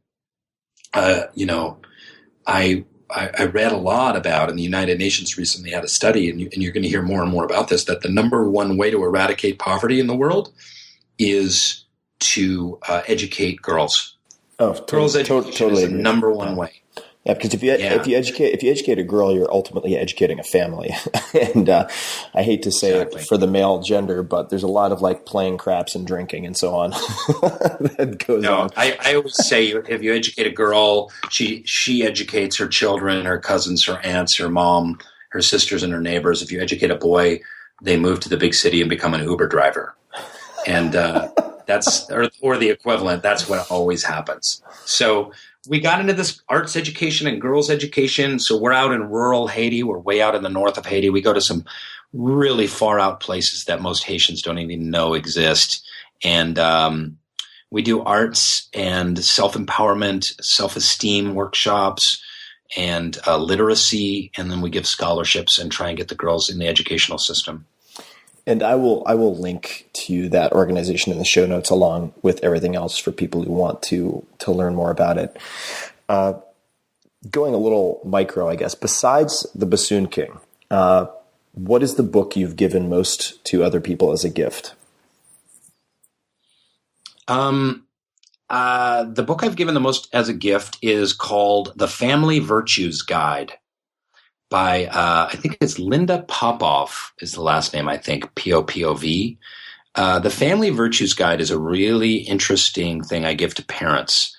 I read a lot about, and the United Nations recently had a study, and you're going to hear more and more about this, that the number one way to eradicate poverty in the world is to educate girls. Oh, girls' education totally is the number one way. Yeah, because if you educate a girl, you're ultimately educating a family. And I hate to say it for the male gender, but there's a lot of like playing craps and drinking and so on that goes on. I always say if you educate a girl, she educates her children, her cousins, her aunts, her mom, her sisters, and her neighbors. If you educate a boy, they move to the big city and become an Uber driver. And that's or the equivalent. That's what always happens. So we got into this arts education and girls education. So we're out in rural Haiti. We're way out in the north of Haiti. We go to some really far out places that most Haitians don't even know exist. And we do arts and self-empowerment, self-esteem workshops, and literacy. And then we give scholarships and try and get the girls in the educational system. And I will link to that organization in the show notes, along with everything else for people who want to learn more about it. Going a little micro, I guess, besides the Bassoon King, what is the book you've given most to other people as a gift? The book I've given the most as a gift is called The Family Virtues Guide, by, I think it's Linda Popov is the last name, I think, Popov. The Family Virtues Guide is a really interesting thing I give to parents.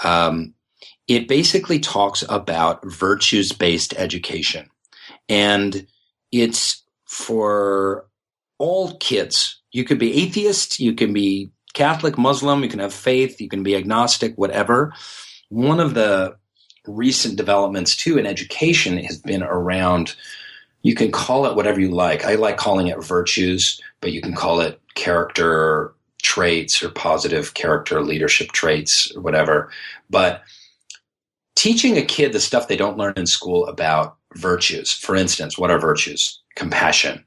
It basically talks about virtues-based education. And it's for all kids. You could be atheist, you can be Catholic, Muslim, you can have faith, you can be agnostic, whatever. One of the recent developments too in education has been around, you can call it whatever you like. I like calling it virtues, but you can call it character traits or positive character leadership traits or whatever. But teaching a kid the stuff they don't learn in school about virtues, for instance, what are virtues? Compassion,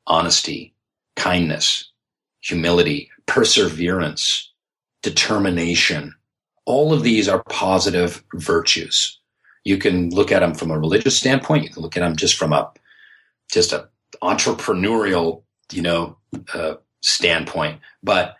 honesty, kindness, humility, perseverance, determination. All of these are positive virtues. You can look at them from a religious standpoint. You can look at them just from a entrepreneurial, standpoint. But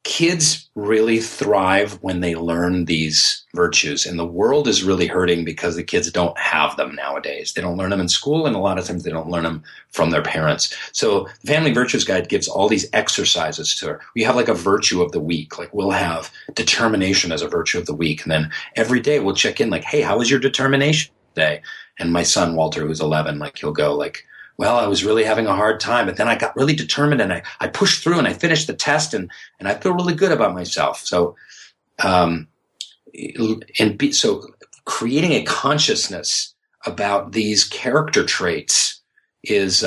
kids really thrive when they learn these virtues, and the world is really hurting because the kids don't have them nowadays. They don't learn them in school, and a lot of times they don't learn them from their parents. So the Family Virtues Guide gives all these exercises to her. We have like a virtue of the week. Like we'll have determination as a virtue of the week. And then every day we'll check in like, hey, how was your determination today? And my son, Walter, who's 11, like he'll go like, well, I was really having a hard time, but then I got really determined and I pushed through and I finished the test and I feel really good about myself. So, so creating a consciousness about these character traits is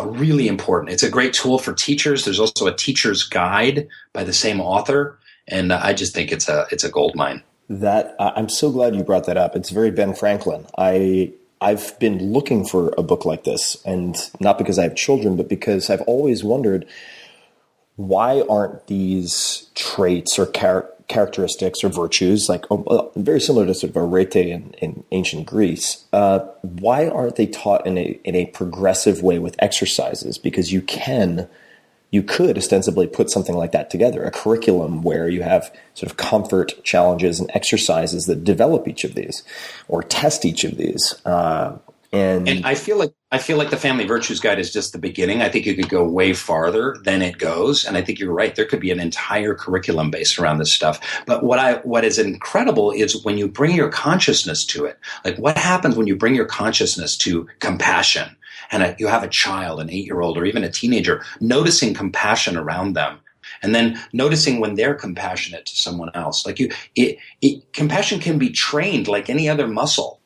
really important. It's a great tool for teachers. There's also a teacher's guide by the same author, and I just think it's a gold mine. That I'm so glad you brought that up. It's very Ben Franklin. I've been looking for a book like this, and not because I have children, but because I've always wondered, why aren't these traits or characteristics or virtues, like very similar to sort of arete in ancient Greece, why aren't they taught in a progressive way with exercises? Because you could ostensibly put something like that together, a curriculum where you have sort of comfort challenges and exercises that develop each of these or test each of these. And I feel like the Family Virtues Guide is just the beginning. I think you could go way farther than it goes. And I think you're right. There could be an entire curriculum based around this stuff. But what is incredible is when you bring your consciousness to it. Like, what happens when you bring your consciousness to compassion? And you have a child, an 8-year-old, or even a teenager, noticing compassion around them, and then noticing when they're compassionate to someone else. Like compassion can be trained like any other muscle.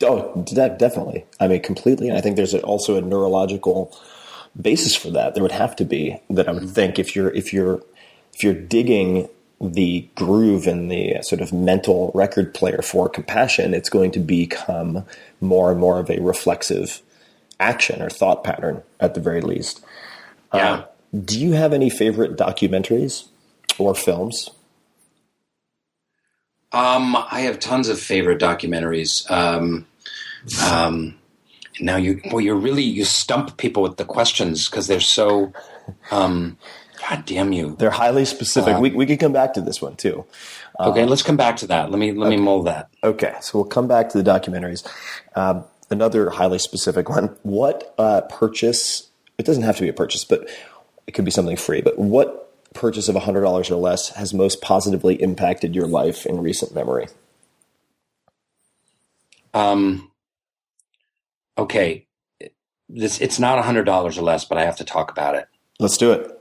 Oh, definitely. I mean, completely. And I think there's also a neurological basis for that. There would have to be, that I would think, if you're digging the groove and the sort of mental record player for compassion, it's going to become more and more of a reflexive action or thought pattern at the very least. Yeah. Do you have any favorite documentaries or films? I have tons of favorite documentaries. Now you stump people with the questions because they're so, God damn you. They're highly specific. We could come back to this one too. Okay, let's come back to that. Let me mull that. Okay, so we'll come back to the documentaries. Another highly specific one. What purchase, it doesn't have to be a purchase, but it could be something free, but what purchase of $100 or less has most positively impacted your life in recent memory? Okay, it's not $100 or less, but I have to talk about it. Let's do it.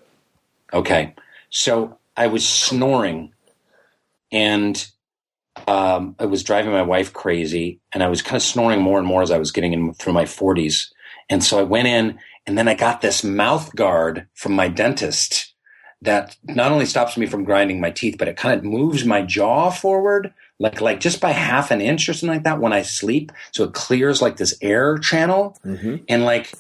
Okay, so I was snoring, and it was driving my wife crazy, and I was kind of snoring more and more as I was getting in through my 40s. And so I went in, and then I got this mouth guard from my dentist that not only stops me from grinding my teeth, but it kind of moves my jaw forward, like just by half an inch or something like that when I sleep. So it clears like this air channel. Mm-hmm. And like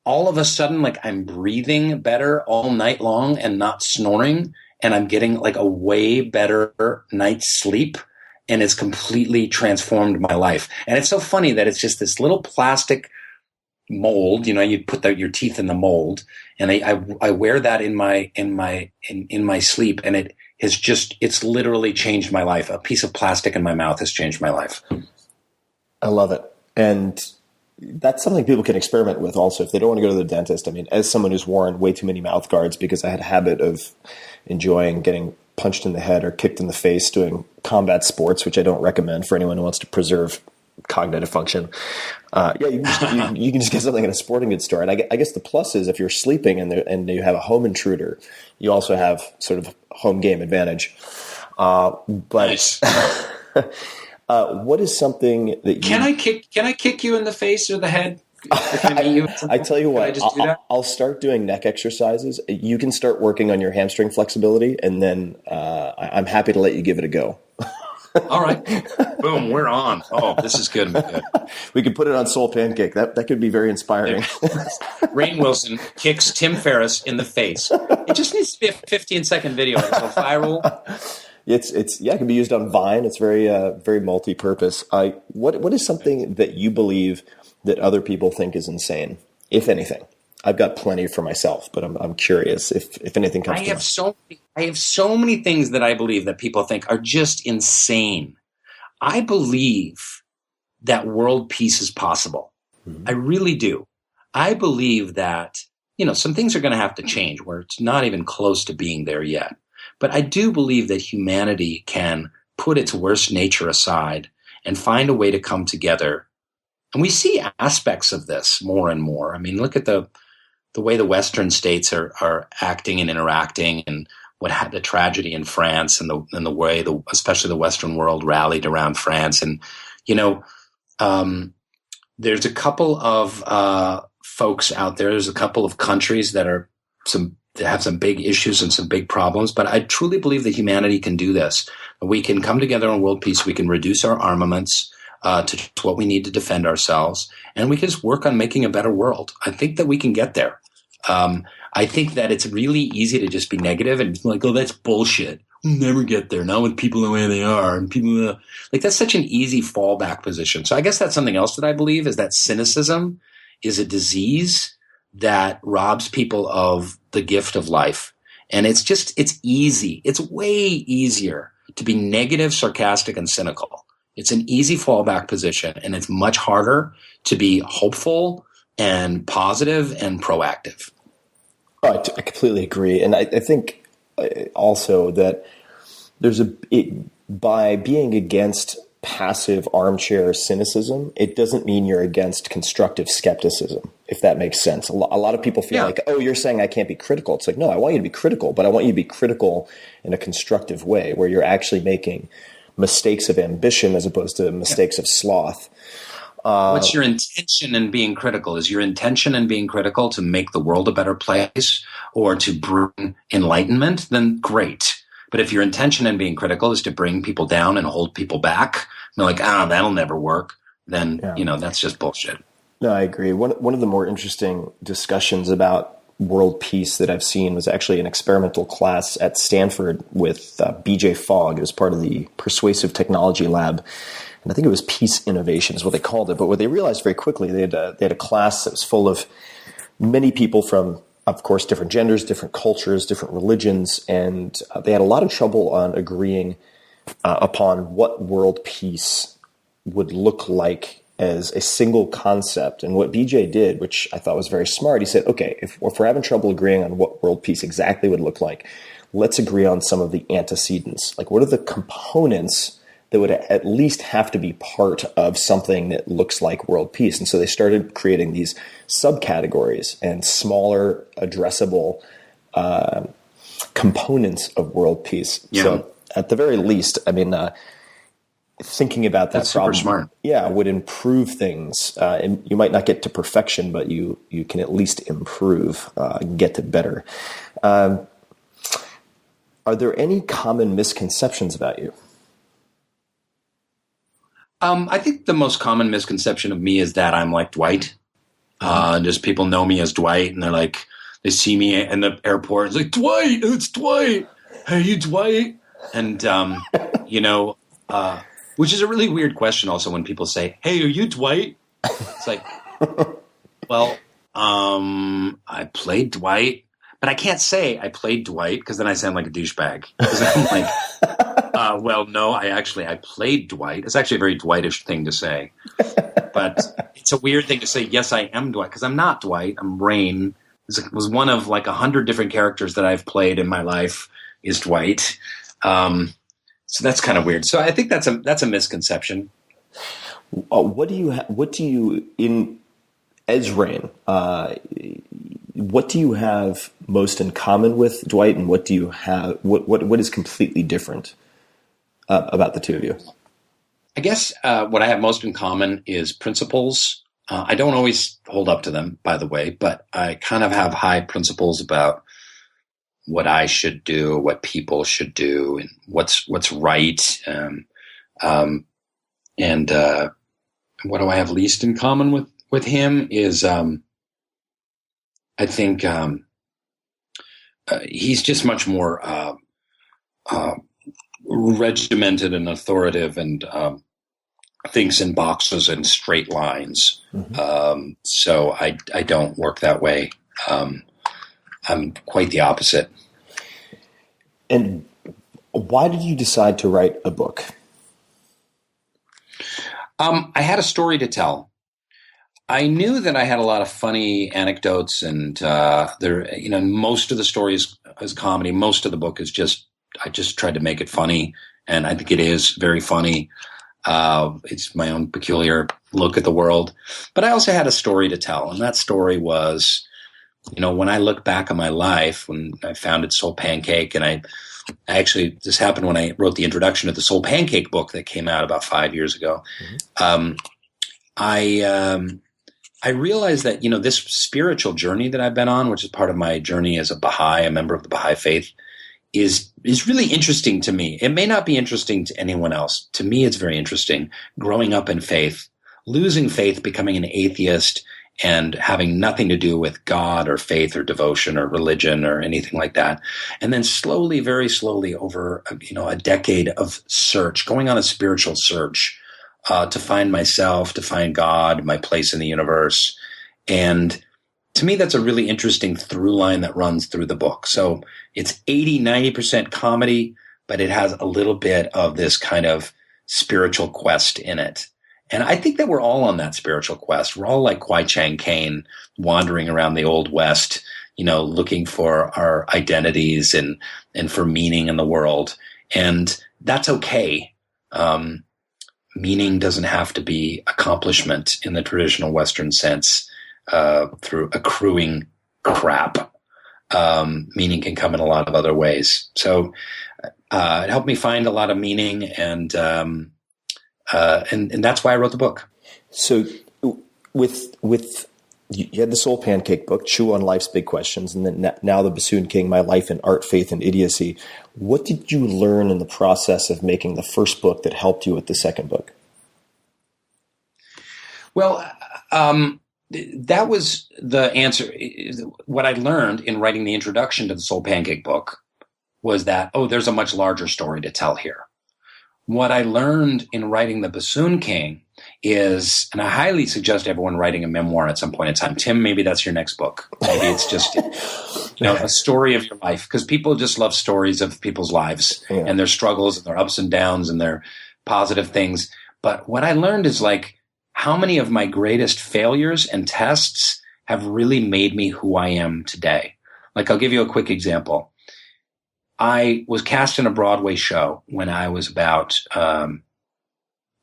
all of a sudden, like I'm breathing better all night long and not snoring. And I'm getting like a way better night's sleep. And it's completely transformed my life. And it's so funny that it's just this little plastic mold, you put your teeth in the mold, and I wear that in my sleep, and it's literally changed my life. A piece of plastic in my mouth has changed my life. I love it. And that's something people can experiment with also if they don't want to go to the dentist. I mean, as someone who's worn way too many mouth guards because I had a habit of enjoying getting punched in the head or kicked in the face doing combat sports, which I don't recommend for anyone who wants to preserve cognitive function. You can just get something in a sporting goods store. And I guess the plus is if you're sleeping and you have a home intruder, you also have sort of home game advantage. But what is something that can I kick you in the face or the head? If I meet you I tell you what, I'll start doing neck exercises. You can start working on your hamstring flexibility, and then I'm happy to let you give it a go. All right. Boom, we're on. Oh, this is good. We could put it on SoulPancake. That could be very inspiring. Rainn Wilson kicks Tim Ferriss in the face. It just needs to be a 15-second video. It'll go viral. It can be used on Vine. It's very multi-purpose. What is something that you believe that other people think is insane, if anything? I've got plenty for myself, but I'm curious if anything comes to mind. I have so many things that I believe that people think are just insane. I believe that world peace is possible. Mm-hmm. I really do. I believe that, some things are going to have to change where it's not even close to being there yet. But I do believe that humanity can put its worst nature aside and find a way to come together. And we see aspects of this more and more. I mean, look at the way the Western states are acting and interacting, and what had the tragedy in France, and the way especially the Western world rallied around France. And there's a couple of folks out there. There's a couple of countries that have some big issues and some big problems. But I truly believe that humanity can do this. We can come together on world peace. We can reduce our armaments to what we need to defend ourselves, and we can just work on making a better world. I think that we can get there. I think that it's really easy to just be negative and be like, oh, that's bullshit. We'll never get there. Not with people the way they are. And people like that's such an easy fallback position. So I guess that's something else that I believe is that cynicism is a disease that robs people of the gift of life. And it's easy. It's way easier to be negative, sarcastic, and cynical. It's an easy fallback position, and it's much harder to be hopeful and positive and proactive. Oh, I completely agree. And I think also that by being against passive armchair cynicism, it doesn't mean you're against constructive skepticism, if that makes sense. A lot of people feel like, oh, you're saying I can't be critical. It's like, no, I want you to be critical, but I want you to be critical in a constructive way where you're actually making mistakes of ambition as opposed to mistakes of sloth. What's your intention in being critical? Is your intention in being critical to make the world a better place or to bring enlightenment? Then great. But if your intention in being critical is to bring people down and hold people back, and they're like, that'll never work, then, that's just bullshit. No, I agree. One of the more interesting discussions about world peace that I've seen was actually an experimental class at Stanford with BJ Fogg. It was part of the Persuasive Technology Lab. And I think it was peace innovation is what they called it. But what they realized very quickly, they had a class that was full of many people from, of course, different genders, different cultures, different religions. And they had a lot of trouble on agreeing upon what world peace would look like as a single concept. And what BJ did, which I thought was very smart, he said, okay, if we're having trouble agreeing on what world peace exactly would look like, let's agree on some of the antecedents. Like, what are the components that would at least have to be part of something that looks like world peace? And so they started creating these subcategories and smaller addressable components of world peace. Yeah. So at the very least, I mean, thinking about that problem, super smart. Would improve things. And you might not get to perfection, but you can at least improve, get to better. Are there any common misconceptions about you? I think the most common misconception of me is that I'm like Dwight. Just people know me as Dwight, and they're like, they see me in the airport. It's like, Dwight, it's Dwight. Hey, you Dwight? And, which is a really weird question also when people say, hey, are you Dwight? It's like, well, I played Dwight, but I can't say I played Dwight because then I sound like a douchebag. Because I'm like, well, no, I played Dwight. It's actually a very Dwightish thing to say. But it's a weird thing to say, yes, I am Dwight, because I'm not Dwight. I'm Rainn. It was one of like 100 different characters that I've played in my life is Dwight. So that's kind of weird. So I think that's a misconception. What do you as Rainn, what do you have most in common with Dwight, and what do you have? What is completely different about the two of you? I guess what I have most in common is principles. I don't always hold up to them, by the way, but I kind of have high principles about what I should do, what people should do, and what's right. And what do I have least in common with him is I think he's just much more regimented and authoritative and thinks in boxes and straight lines. Mm-hmm. So I don't work that way. I'm quite the opposite. And why did you decide to write a book? I had a story to tell. I knew that I had a lot of funny anecdotes, and most of the story is comedy. Most of the book is I just tried to make it funny, and I think it is very funny. It's my own peculiar look at the world. But I also had a story to tell, and that story was, when I look back on my life, when I founded SoulPancake, and this happened when I wrote the introduction to the SoulPancake book that came out about 5 years ago. Mm-hmm. I realized that, this spiritual journey that I've been on, which is part of my journey as a Baha'i, a member of the Baha'i faith, is really interesting to me. It may not be interesting to anyone else. To me, it's very interesting. Growing up in faith, losing faith, becoming an atheist, and having nothing to do with God or faith or devotion or religion or anything like that. And then slowly, very slowly over, a decade of search, going on a spiritual search, to find myself, to find God, my place in the universe. And to me, that's a really interesting through line that runs through the book. So it's 90% comedy, but it has a little bit of this kind of spiritual quest in it. And I think that we're all on that spiritual quest. We're all like Kwai Chang Caine, wandering around the Old West, looking for our identities and for meaning in the world. And that's okay. Meaning doesn't have to be accomplishment in the traditional Western sense, through accruing crap. Meaning can come in a lot of other ways. So it helped me find a lot of meaning, and that's why I wrote the book. So with you had the SoulPancake book, Chew on Life's Big Questions, and then now the Bassoon King, My Life in Art, Faith, and Idiocy. What did you learn in the process of making the first book that helped you with the second book? Well, that was the answer. What I learned in writing the introduction to the SoulPancake book was that, there's a much larger story to tell here. What I learned in writing the Bassoon King is, and I highly suggest everyone writing a memoir at some point in time. Tim, maybe that's your next book. Maybe it's just, a story of your life, because people just love stories of people's lives and their struggles and their ups and downs and their positive things. But what I learned is how many of my greatest failures and tests have really made me who I am today. I'll give you a quick example. I was cast in a Broadway show when I was about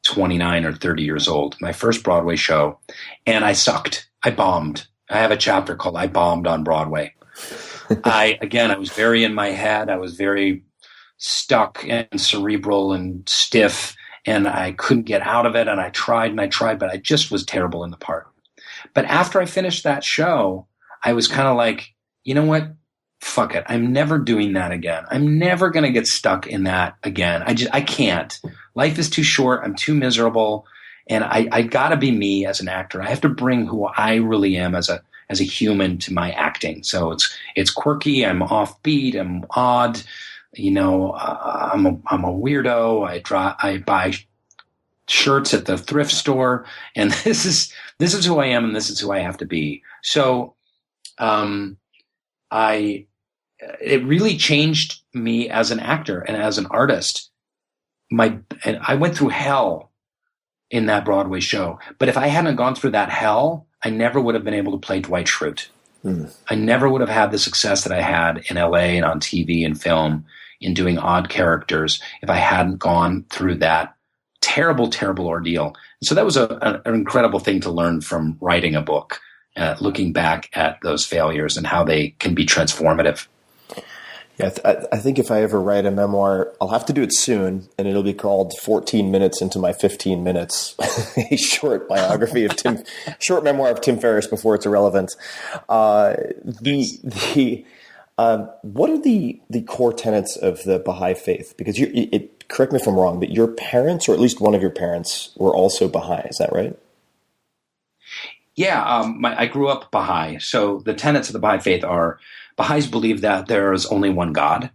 29 or 30 years old, my first Broadway show, and I sucked. I bombed. I have a chapter called I Bombed on Broadway. I was very in my head. I was very stuck and cerebral and stiff, and I couldn't get out of it, and I tried, but I just was terrible in the part. But after I finished that show, I was kind of like, you know what? Fuck it. I'm never doing that again. I'm never going to get stuck in that again. I can't. Life is too short. I'm too miserable. And I gotta be me as an actor. I have to bring who I really am as a human to my acting. So it's quirky. I'm offbeat. I'm odd. I'm a weirdo. I buy shirts at the thrift store, and this is who I am, and this is who I have to be. So, it really changed me as an actor and as an artist. And I went through hell in that Broadway show. But if I hadn't gone through that hell, I never would have been able to play Dwight Schrute. I never would have had the success that I had in LA and on TV and film in doing odd characters if I hadn't gone through that terrible, terrible ordeal. And so that was an incredible thing to learn from writing a book, looking back at those failures and how they can be transformative. Yeah, I think if I ever write a memoir, I'll have to do it soon, and it'll be called 14 Minutes into My 15 Minutes, a short biography of short memoir of Tim Ferriss before it's irrelevant. What are the core tenets of the Baha'i faith? Because correct me if I'm wrong, but your parents, or at least one of your parents, were also Baha'i. Is that right? Yeah, I grew up Baha'i. So the tenets of the Baha'i faith are: Baha'is believe that there is only one God,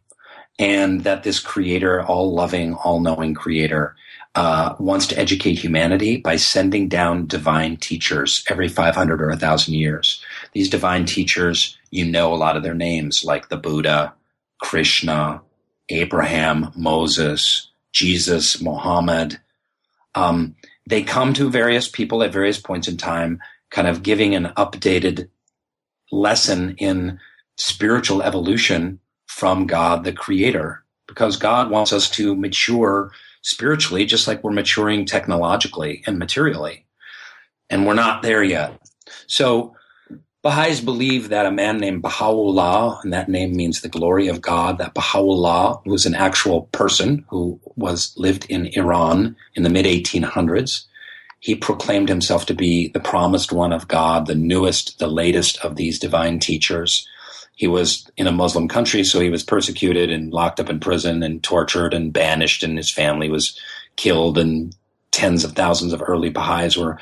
and that this creator, all-loving, all-knowing creator, wants to educate humanity by sending down divine teachers every 500 or 1,000 years. These divine teachers, a lot of their names, like the Buddha, Krishna, Abraham, Moses, Jesus, Muhammad. They come to various people at various points in time, kind of giving an updated lesson in spiritual evolution from God, the creator, because God wants us to mature spiritually, just like we're maturing technologically and materially. And we're not there yet. So Baha'is believe that a man named Baha'u'llah, and that name means the glory of God, that Baha'u'llah was an actual person who lived in Iran in the mid-1800s. He proclaimed himself to be the promised one of God, the newest, the latest of these divine teachers. He was in a Muslim country, so he was persecuted and locked up in prison and tortured and banished, and his family was killed, and tens of thousands of early Baha'is were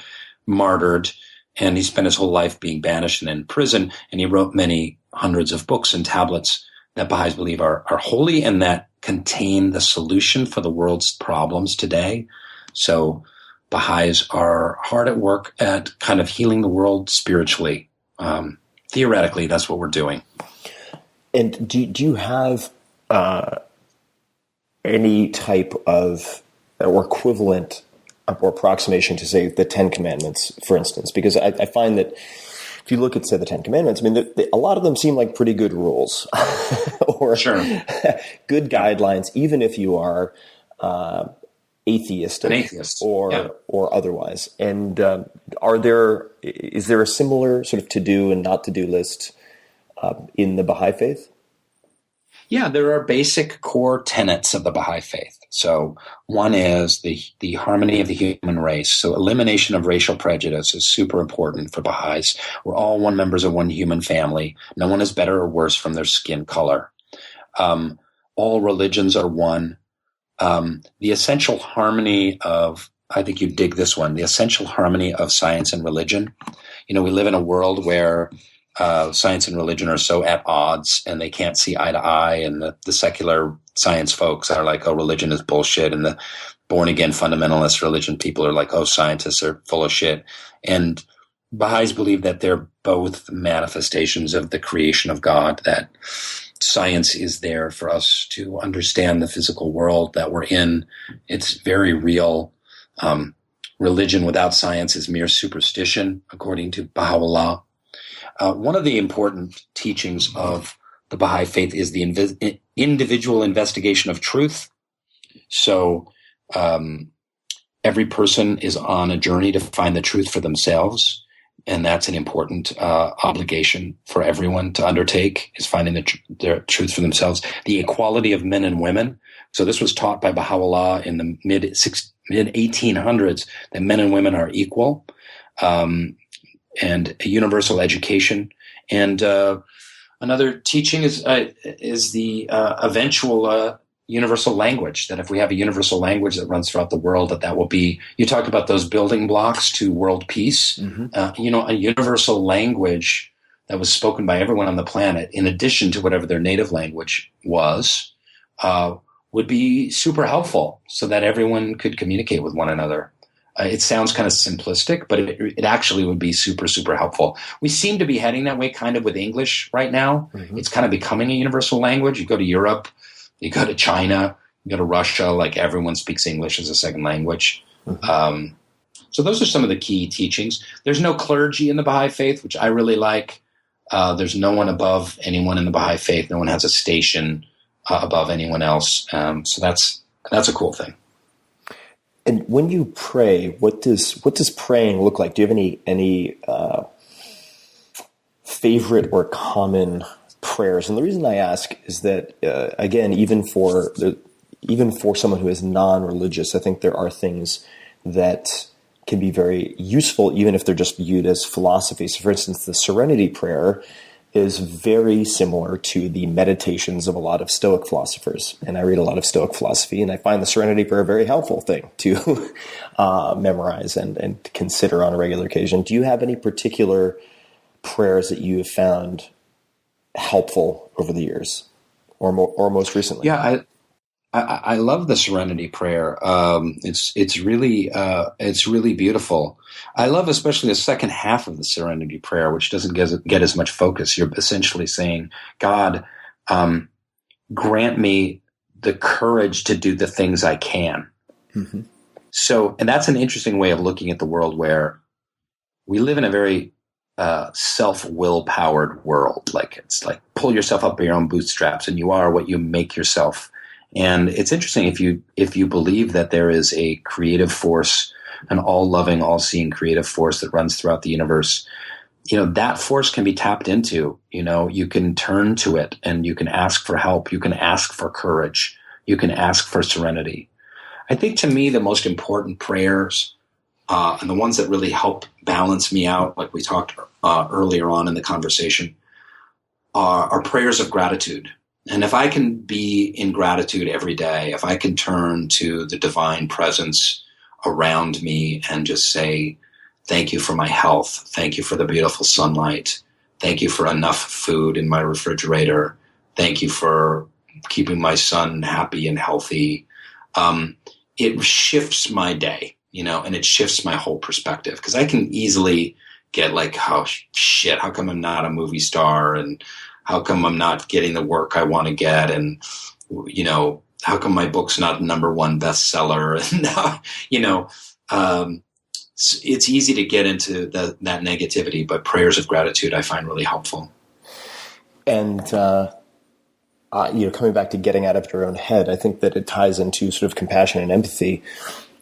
martyred. And he spent his whole life being banished and in prison, and he wrote many hundreds of books and tablets that Baha'is believe are holy and that contain the solution for the world's problems today. So Baha'is are hard at work at kind of healing the world spiritually. Theoretically, that's what we're doing. And do you have any type of or equivalent or approximation to, say, the Ten Commandments, for instance? Because I find that if you look at, say, the Ten Commandments, I mean, a lot of them seem like pretty good rules or Sure. good guidelines, even if you are atheistic, An atheist. or otherwise. And is there a similar sort of to-do and not-to-do list in the Baha'i faith? Yeah, there are basic core tenets of the Baha'i faith. So one is the harmony of the human race. So elimination of racial prejudice is super important for Baha'is. We're all members of one human family. No one is better or worse from their skin color. All religions are one. The essential harmony of, I think you dig this one, the essential harmony of science and religion. We live in a world where science and religion are so at odds and they can't see eye to eye. And the secular science folks are like, oh, religion is bullshit. And the born again fundamentalist religion people are like, oh, scientists are full of shit. And Baha'is believe that they're both manifestations of the creation of God, that science is there for us to understand the physical world that we're in. It's very real. Religion without science is mere superstition, according to Baha'u'llah. One of the important teachings of the Baha'i faith is the individual investigation of truth. So every person is on a journey to find the truth for themselves, and that's an important obligation for everyone to undertake, is finding the truth for themselves. The equality of men and women. So this was taught by Baha'u'llah in the mid 1800s, that men and women are equal. And a universal education. And another teaching is the eventual universal language, that if we have a universal language that runs throughout the world, that will be, you talked about those building blocks to world peace. Mm-hmm. A universal language that was spoken by everyone on the planet, in addition to whatever their native language was, would be super helpful so that everyone could communicate with one another. It sounds kind of simplistic, but it actually would be super, super helpful. We seem to be heading that way kind of with English right now. Mm-hmm. It's kind of becoming a universal language. You go to Europe, you go to China, you go to Russia, like everyone speaks English as a second language. Mm-hmm. So those are some of the key teachings. There's no clergy in the Baha'i faith, which I really like. There's no one above anyone in the Baha'i faith. No one has a station above anyone else. So that's a cool thing. And when you pray, what does praying look like? Do you have any favorite or common prayers? And the reason I ask is that again, even for someone who is non-religious, I think there are things that can be very useful, even if they're just viewed as philosophy. So, for instance, the Serenity Prayer is very similar to the meditations of a lot of Stoic philosophers. And I read a lot of Stoic philosophy, and I find the Serenity Prayer a very helpful thing to memorize and consider on a regular occasion. Do you have any particular prayers that you have found helpful over the years or most recently? Yeah, I love the Serenity Prayer. It's really beautiful. I love especially the second half of the Serenity Prayer, which doesn't get as much focus. You're essentially saying, God, grant me the courage to do the things I can. Mm-hmm. So, and that's an interesting way of looking at the world, where we live in a very self-will powered world. Like, it's like pull yourself up by your own bootstraps, and you are what you make yourself. And it's interesting, if you believe that there is a creative force, an all-loving, all-seeing creative force that runs throughout the universe, that force can be tapped into. You can turn to it, and you can ask for help. You can ask for courage. You can ask for serenity. I think, to me, the most important prayers and the ones that really help balance me out, like we talked earlier on in the conversation, are prayers of gratitude. And if I can be in gratitude every day, if I can turn to the divine presence around me and just say, thank you for my health, thank you for the beautiful sunlight, thank you for enough food in my refrigerator, thank you for keeping my son happy and healthy, it shifts my day, and it shifts my whole perspective. Because I can easily get like, oh, shit, how come I'm not a movie star? And how come I'm not getting the work I want to get? And, how come my book's not #1 bestseller? And, it's easy to get into that negativity, but prayers of gratitude I find really helpful. And, coming back to getting out of your own head, I think that it ties into sort of compassion and empathy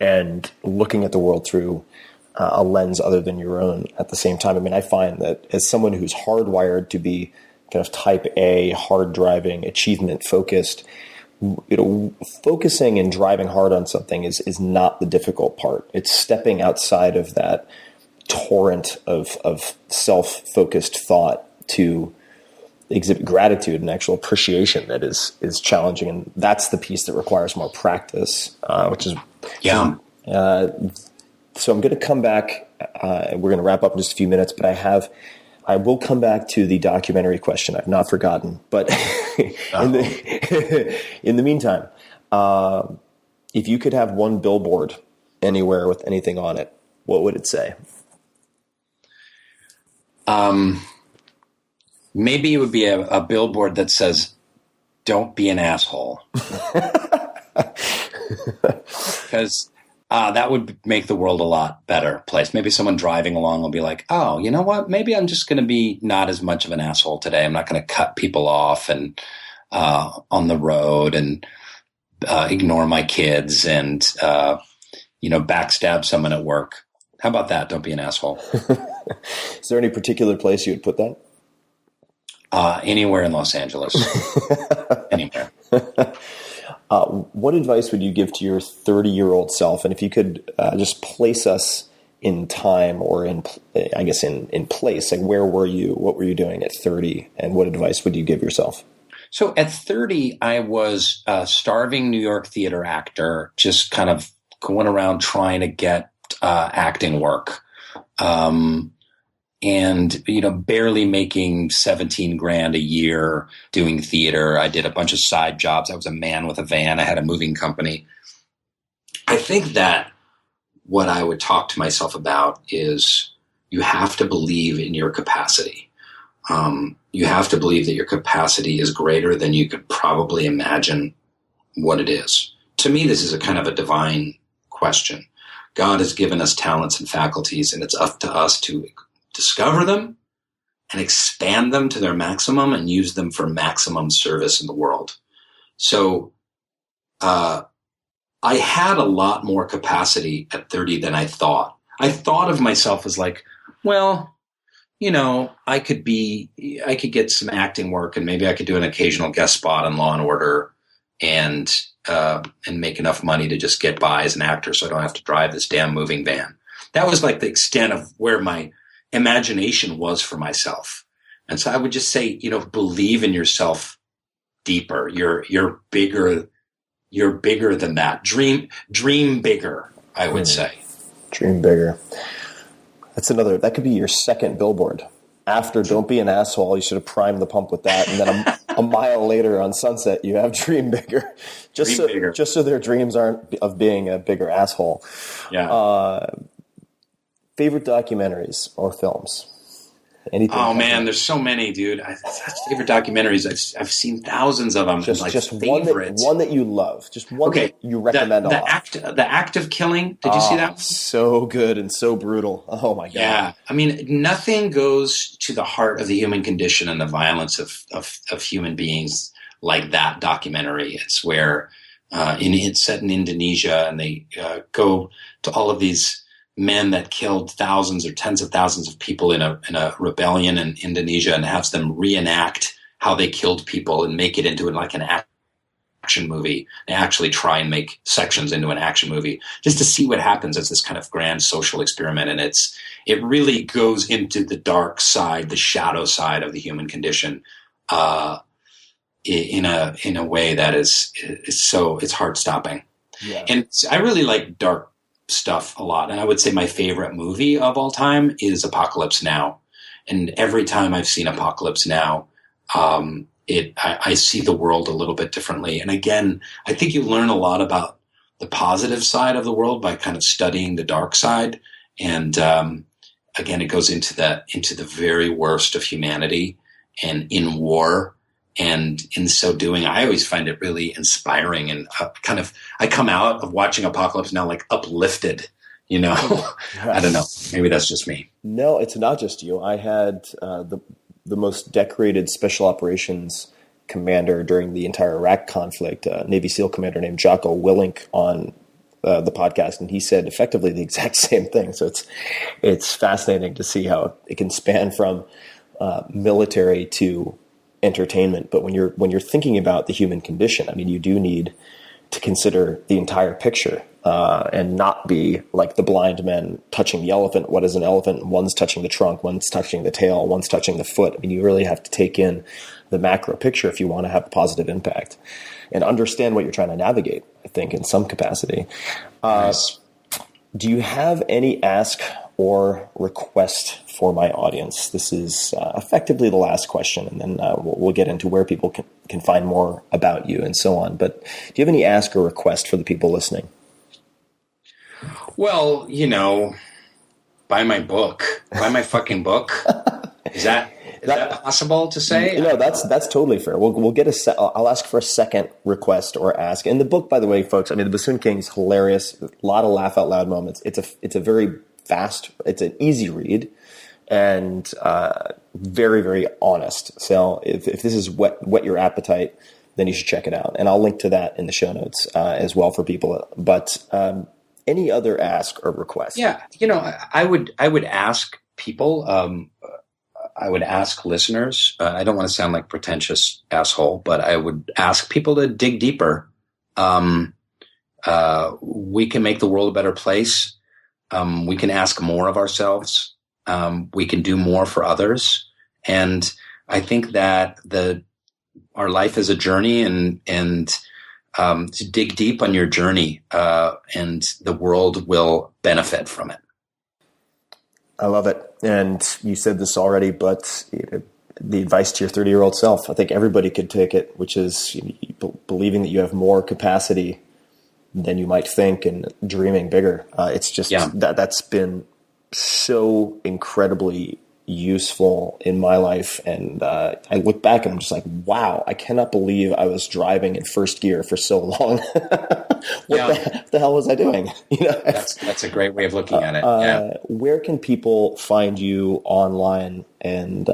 and looking at the world through a lens other than your own at the same time. I mean, I find that as someone who's hardwired to be kind of type A, hard driving, achievement focused, focusing and driving hard on something is not the difficult part. It's stepping outside of that torrent of self-focused thought to exhibit gratitude and actual appreciation that is challenging. And that's the piece that requires more practice, which is, yeah. So I'm going to come back. We're going to wrap up in just a few minutes, but I will come back to the documentary question. I've not forgotten, but in the meantime, if you could have one billboard anywhere with anything on it, what would it say? Maybe it would be a billboard that says, "Don't be an asshole," because that would make the world a lot better place. Maybe someone driving along will be like, oh, you know what? Maybe I'm just going to be not as much of an asshole today. I'm not going to cut people off and on the road and ignore my kids and, backstab someone at work. How about that? Don't be an asshole. Is there any particular place you would put that? Anywhere in Los Angeles. Anywhere. What advice would you give to your 30-year-old self? And if you could just place us in time or in place, like where were you? What were you doing at 30? And what advice would you give yourself? So at 30, I was a starving New York theater actor, just kind of going around trying to get acting work. And, barely making 17 grand a year doing theater. I did a bunch of side jobs. I was a man with a van. I had a moving company. I think that what I would talk to myself about is you have to believe in your capacity. You have to believe that your capacity is greater than you could probably imagine what it is. To me, this is a kind of a divine question. God has given us talents and faculties, and it's up to us to discover them and expand them to their maximum and use them for maximum service in the world. So I had a lot more capacity at 30 than I thought. I thought of myself as like, well, I could get some acting work and maybe I could do an occasional guest spot on Law and Order and make enough money to just get by as an actor so I don't have to drive this damn moving van. That was like the extent of where my imagination was for myself. And so I would just say, believe in yourself deeper. You're bigger than that. Dream bigger, I would say. Dream bigger. That could be your second billboard. After Don't Be an Asshole, you should have primed the pump with that. And then a mile later on Sunset, you have Dream Bigger. Just so their dreams aren't of being a bigger asshole. Yeah. Favorite documentaries or films? Anything? Oh man, there's so many, dude. Favorite documentaries. I've seen thousands of them. Just one that you love. Just one that you recommend a lot. The Act of Killing. Did you see that? So good and so brutal. Oh my god. Yeah. I mean, nothing goes to the heart of the human condition and the violence of human beings like that documentary. It's where it's set in Indonesia, and they go to all of these men that killed thousands or tens of thousands of people in a rebellion in Indonesia, and has them reenact how they killed people and make it into like an action movie. They actually try and make sections into an action movie just to see what happens as this kind of grand social experiment. And it really goes into the dark side, the shadow side of the human condition, in a way that is so it's heart stopping. Yeah. And I really like dark stuff a lot. And I would say my favorite movie of all time is Apocalypse Now. And every time I've seen Apocalypse Now, I see the world a little bit differently. And again, I think you learn a lot about the positive side of the world by kind of studying the dark side. And again, it goes into the very worst of humanity and in war. And in so doing, I always find it really inspiring and I come out of watching Apocalypse Now like uplifted, you know. I don't know. Maybe that's just me. No, it's not just you. I had the most decorated special operations commander during the entire Iraq conflict, Navy SEAL commander named Jocko Willink, on the podcast, and he said effectively the exact same thing. So it's fascinating to see how it can span from military to entertainment. But when you're thinking about the human condition, I mean, you do need to consider the entire picture and not be like the blind men touching the elephant. What is an elephant? One's touching the trunk, one's touching the tail, one's touching the foot. I mean, you really have to take in the macro picture if you want to have a positive impact and understand what you're trying to navigate, I think, in some capacity. Nice. Do you have any ask or request for my audience? This is effectively the last question, and then we'll get into where people can find more about you and so on. But do you have any ask or request for the people listening? Well, you know, buy my book. Buy my fucking book. Is that possible to say? No, that's totally fair. We'll get I'll ask for a second request or ask. And the book, by the way, folks, I mean, the Bassoon King is hilarious. A lot of laugh out loud moments. It's a very fast. It's an easy read and very, very honest. So if this is whet your appetite, then you should check it out. And I'll link to that in the show notes as well for people. But any other ask or request? Yeah, you know, I would ask people. I would ask listeners. I don't want to sound like pretentious asshole, but I would ask people to dig deeper. We can make the world a better place. We can ask more of ourselves. We can do more for others. And I think that our life is a journey, and to dig deep on your journey, and the world will benefit from it. I love it. And you said this already, but the advice to your 30-year-old self, I think everybody could take it, which is believing that you have more capacity than you might think and dreaming bigger. It's just that's been so incredibly useful in my life. And I look back and I'm just like, wow, I cannot believe I was driving in first gear for so long. What the hell was I doing? You know, that's a great way of looking at it. Where can people find you online, and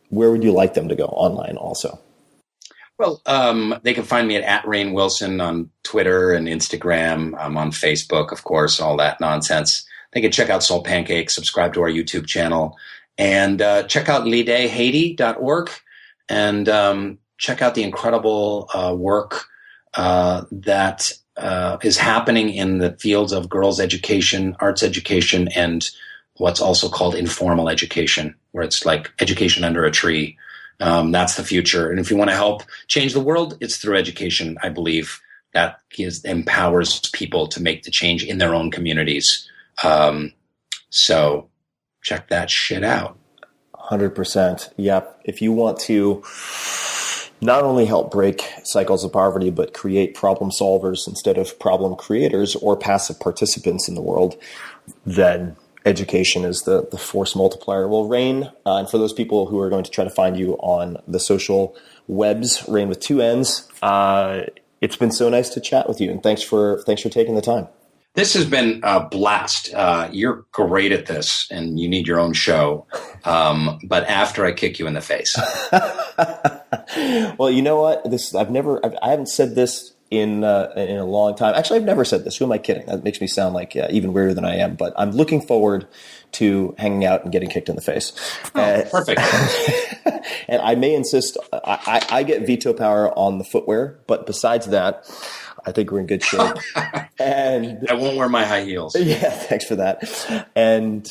where would you like them to go online also? Well, they can find me at Rainn Wilson on Twitter and Instagram. I'm on Facebook, of course, all that nonsense. They can check out SoulPancake, subscribe to our YouTube channel, and check out lidèhaiti.org, and check out the incredible work that is happening in the fields of girls' education, arts education, and what's also called informal education, where it's like education under a tree. That's the future. And if you want to help change the world, it's through education, I believe, that empowers people to make the change in their own communities. So check that shit out. 100%. Yep. If you want to not only help break cycles of poverty, but create problem solvers instead of problem creators or passive participants in the world, then education is the force multiplier. Well, Rainn, and for those people who are going to try to find you on the social webs, Rainn with 2 N's, it's been so nice to chat with you, and thanks for taking the time. This has been a blast. You're great at this, and you need your own show. But after I kick you in the face. Well, you know what? I haven't said this in a long time. Actually, I've never said this. Who am I kidding? That makes me sound like even weirder than I am. But I'm looking forward to hanging out and getting kicked in the face. Perfect. And I may insist. I get veto power on the footwear, but besides that, I think we're in good shape. And I won't wear my high heels. Yeah, thanks for that. And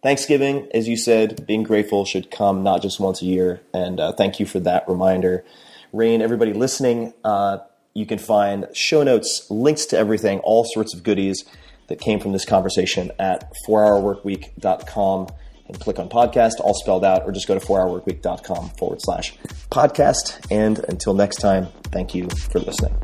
Thanksgiving, as you said, being grateful should come not just once a year. And thank you for that reminder. Rainn, everybody listening, you can find show notes, links to everything, all sorts of goodies that came from this conversation at 4hourworkweek.com, and click on podcast, all spelled out, or just go to 4hourworkweek.com/podcast. And until next time, thank you for listening.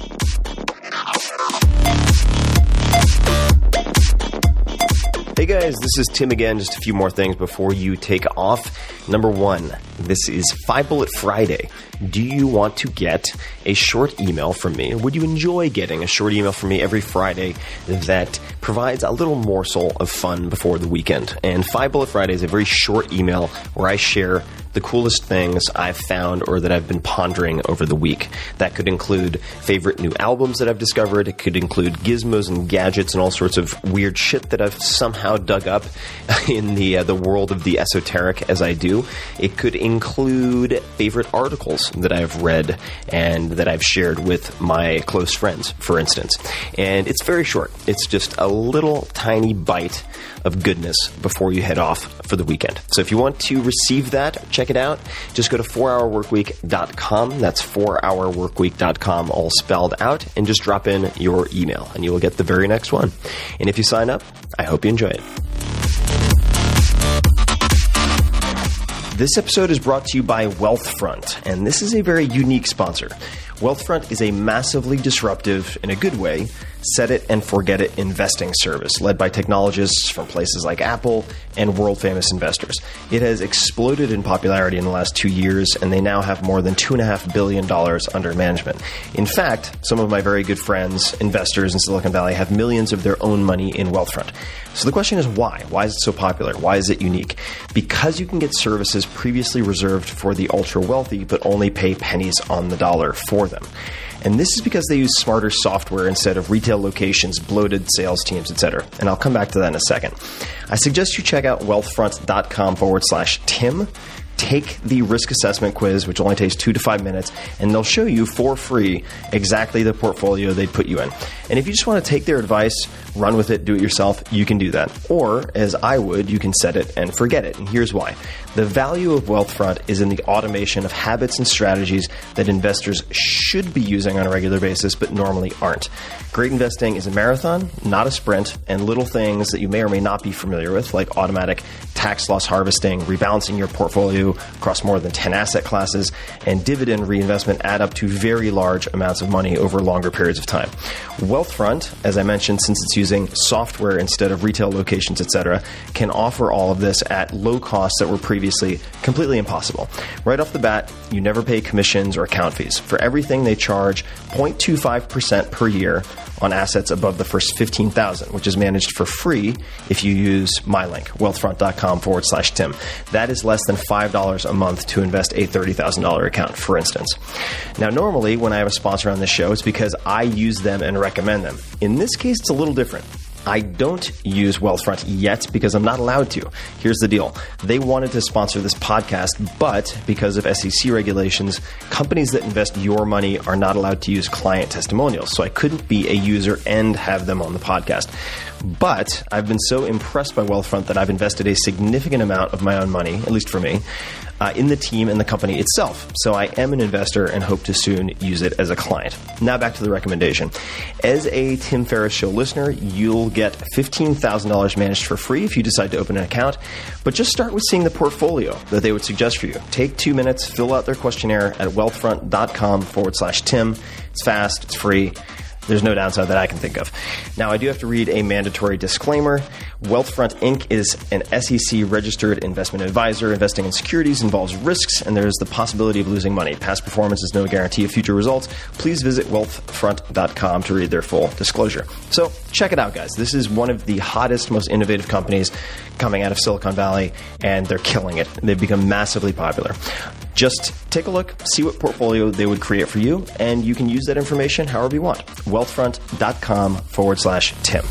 Hey guys, this is Tim again. Just a few more things before you take off. Number one, this is 5 Bullet Friday. Do you want to get a short email from me? Would you enjoy getting a short email from me every Friday that provides a little morsel of fun before the weekend? And 5 Bullet Friday is a very short email where I share the coolest things I've found or that I've been pondering over the week. That could include favorite new albums that I've discovered. It could include gizmos and gadgets and all sorts of weird shit that I've somehow dug up in the world of the esoteric as I do. It could include favorite articles that I've read and that I've shared with my close friends, for instance. And it's very short. It's just a little tiny bite of goodness before you head off for the weekend. So if you want to receive that, check it out. Just go to 4hourworkweek.com. That's 4hourworkweek.com, all spelled out, and just drop in your email and you will get the very next one. And if you sign up, I hope you enjoy it. This episode is brought to you by Wealthfront, and this is a very unique sponsor. Wealthfront is a massively disruptive, in a good way, set it and forget it investing service led by technologists from places like Apple and world-famous investors. It has exploded in popularity in the last 2 years, and they now have more than $2.5 billion under management. In fact, some of my very good friends, investors in Silicon Valley, have millions of their own money in Wealthfront. So the question is why? Why is it so popular? Why is it unique? Because you can get services previously reserved for the ultra-wealthy, but only pay pennies on the dollar for them. And this is because they use smarter software instead of retail locations, bloated sales teams, etc. And I'll come back to that in a second. I suggest you check out wealthfront.com/Tim. Take the risk assessment quiz, which only takes 2 to 5 minutes, and they'll show you for free exactly the portfolio they'd put you in. And if you just want to take their advice, run with it, do it yourself, you can do that. Or, as I would, you can set it and forget it. And here's why. The value of Wealthfront is in the automation of habits and strategies that investors should be using on a regular basis, but normally aren't. Great investing is a marathon, not a sprint, and little things that you may or may not be familiar with, like automatic tax loss harvesting, rebalancing your portfolio across more than 10 asset classes, and dividend reinvestment add up to very large amounts of money over longer periods of time. Wealthfront, as I mentioned, since it's using software instead of retail locations, etc., can offer all of this at low costs that were previously completely impossible. Right off the bat, you never pay commissions or account fees. For everything, they charge 0.25% per year on assets above the first $15,000, which is managed for free if you use my link, wealthfront.com/Tim. That is less than $5 a month to invest a $30,000 account, for instance. Now, normally when I have a sponsor on this show, it's because I use them and recommend them. In this case, it's a little different. I don't use Wealthfront yet because I'm not allowed to. Here's the deal. They wanted to sponsor this podcast, but because of SEC regulations, companies that invest your money are not allowed to use client testimonials. So I couldn't be a user and have them on the podcast. But I've been so impressed by Wealthfront that I've invested a significant amount of my own money, at least for me, in the team and the company itself. So I am an investor and hope to soon use it as a client. Now back to the recommendation. As a Tim Ferriss Show listener, you'll get $15,000 managed for free if you decide to open an account, but just start with seeing the portfolio that they would suggest for you. Take 2 minutes, fill out their questionnaire at wealthfront.com/Tim. It's fast, it's free. There's no downside that I can think of. Now, I do have to read a mandatory disclaimer. Wealthfront Inc. is an SEC-registered investment advisor. Investing in securities involves risks, and there is the possibility of losing money. Past performance is no guarantee of future results. Please visit wealthfront.com to read their full disclosure. So check it out, guys. This is one of the hottest, most innovative companies coming out of Silicon Valley, and they're killing it. They've become massively popular. Just take a look, see what portfolio they would create for you, and you can use that information however you want. Wealthfront.com/Tim.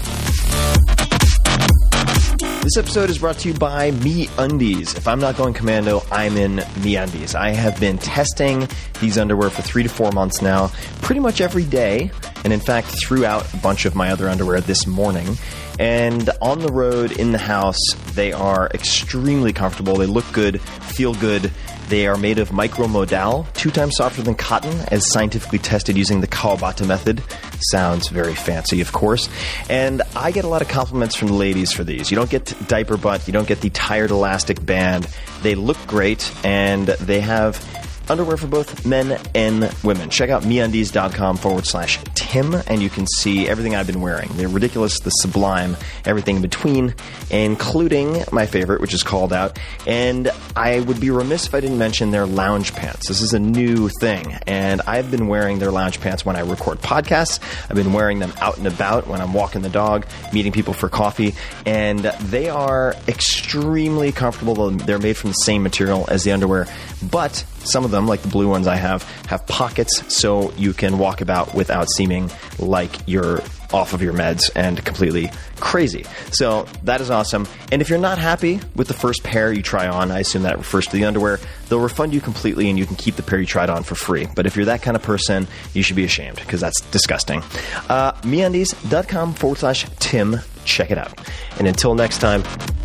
This episode is brought to you by MeUndies. If I'm not going commando, I'm in MeUndies. I have been testing these underwear for 3 to 4 months now, pretty much every day, and in fact threw out a bunch of my other underwear this morning. And on the road, in the house, they are extremely comfortable. They look good, feel good. They are made of micromodal, 2 times softer than cotton, as scientifically tested using the Kawabata method. Sounds very fancy, of course. And I get a lot of compliments from the ladies for these. You don't get diaper butt. You don't get the tired elastic band. They look great, and they have underwear for both men and women. Check out MeUndies.com/Tim, and you can see everything I've been wearing. The ridiculous, the sublime, everything in between, including my favorite, which is Called Out. And I would be remiss if I didn't mention their lounge pants. This is a new thing, and I've been wearing their lounge pants when I record podcasts. I've been wearing them out and about when I'm walking the dog, meeting people for coffee, and they are extremely comfortable. They're made from the same material as the underwear, but some of them, like the blue ones I have pockets so you can walk about without seeming like you're off of your meds and completely crazy. So that is awesome. And if you're not happy with the first pair you try on, I assume that refers to the underwear, they'll refund you completely and you can keep the pair you tried on for free. But if you're that kind of person, you should be ashamed because that's disgusting. MeUndies.com/Tim. Check it out. And until next time,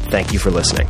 thank you for listening.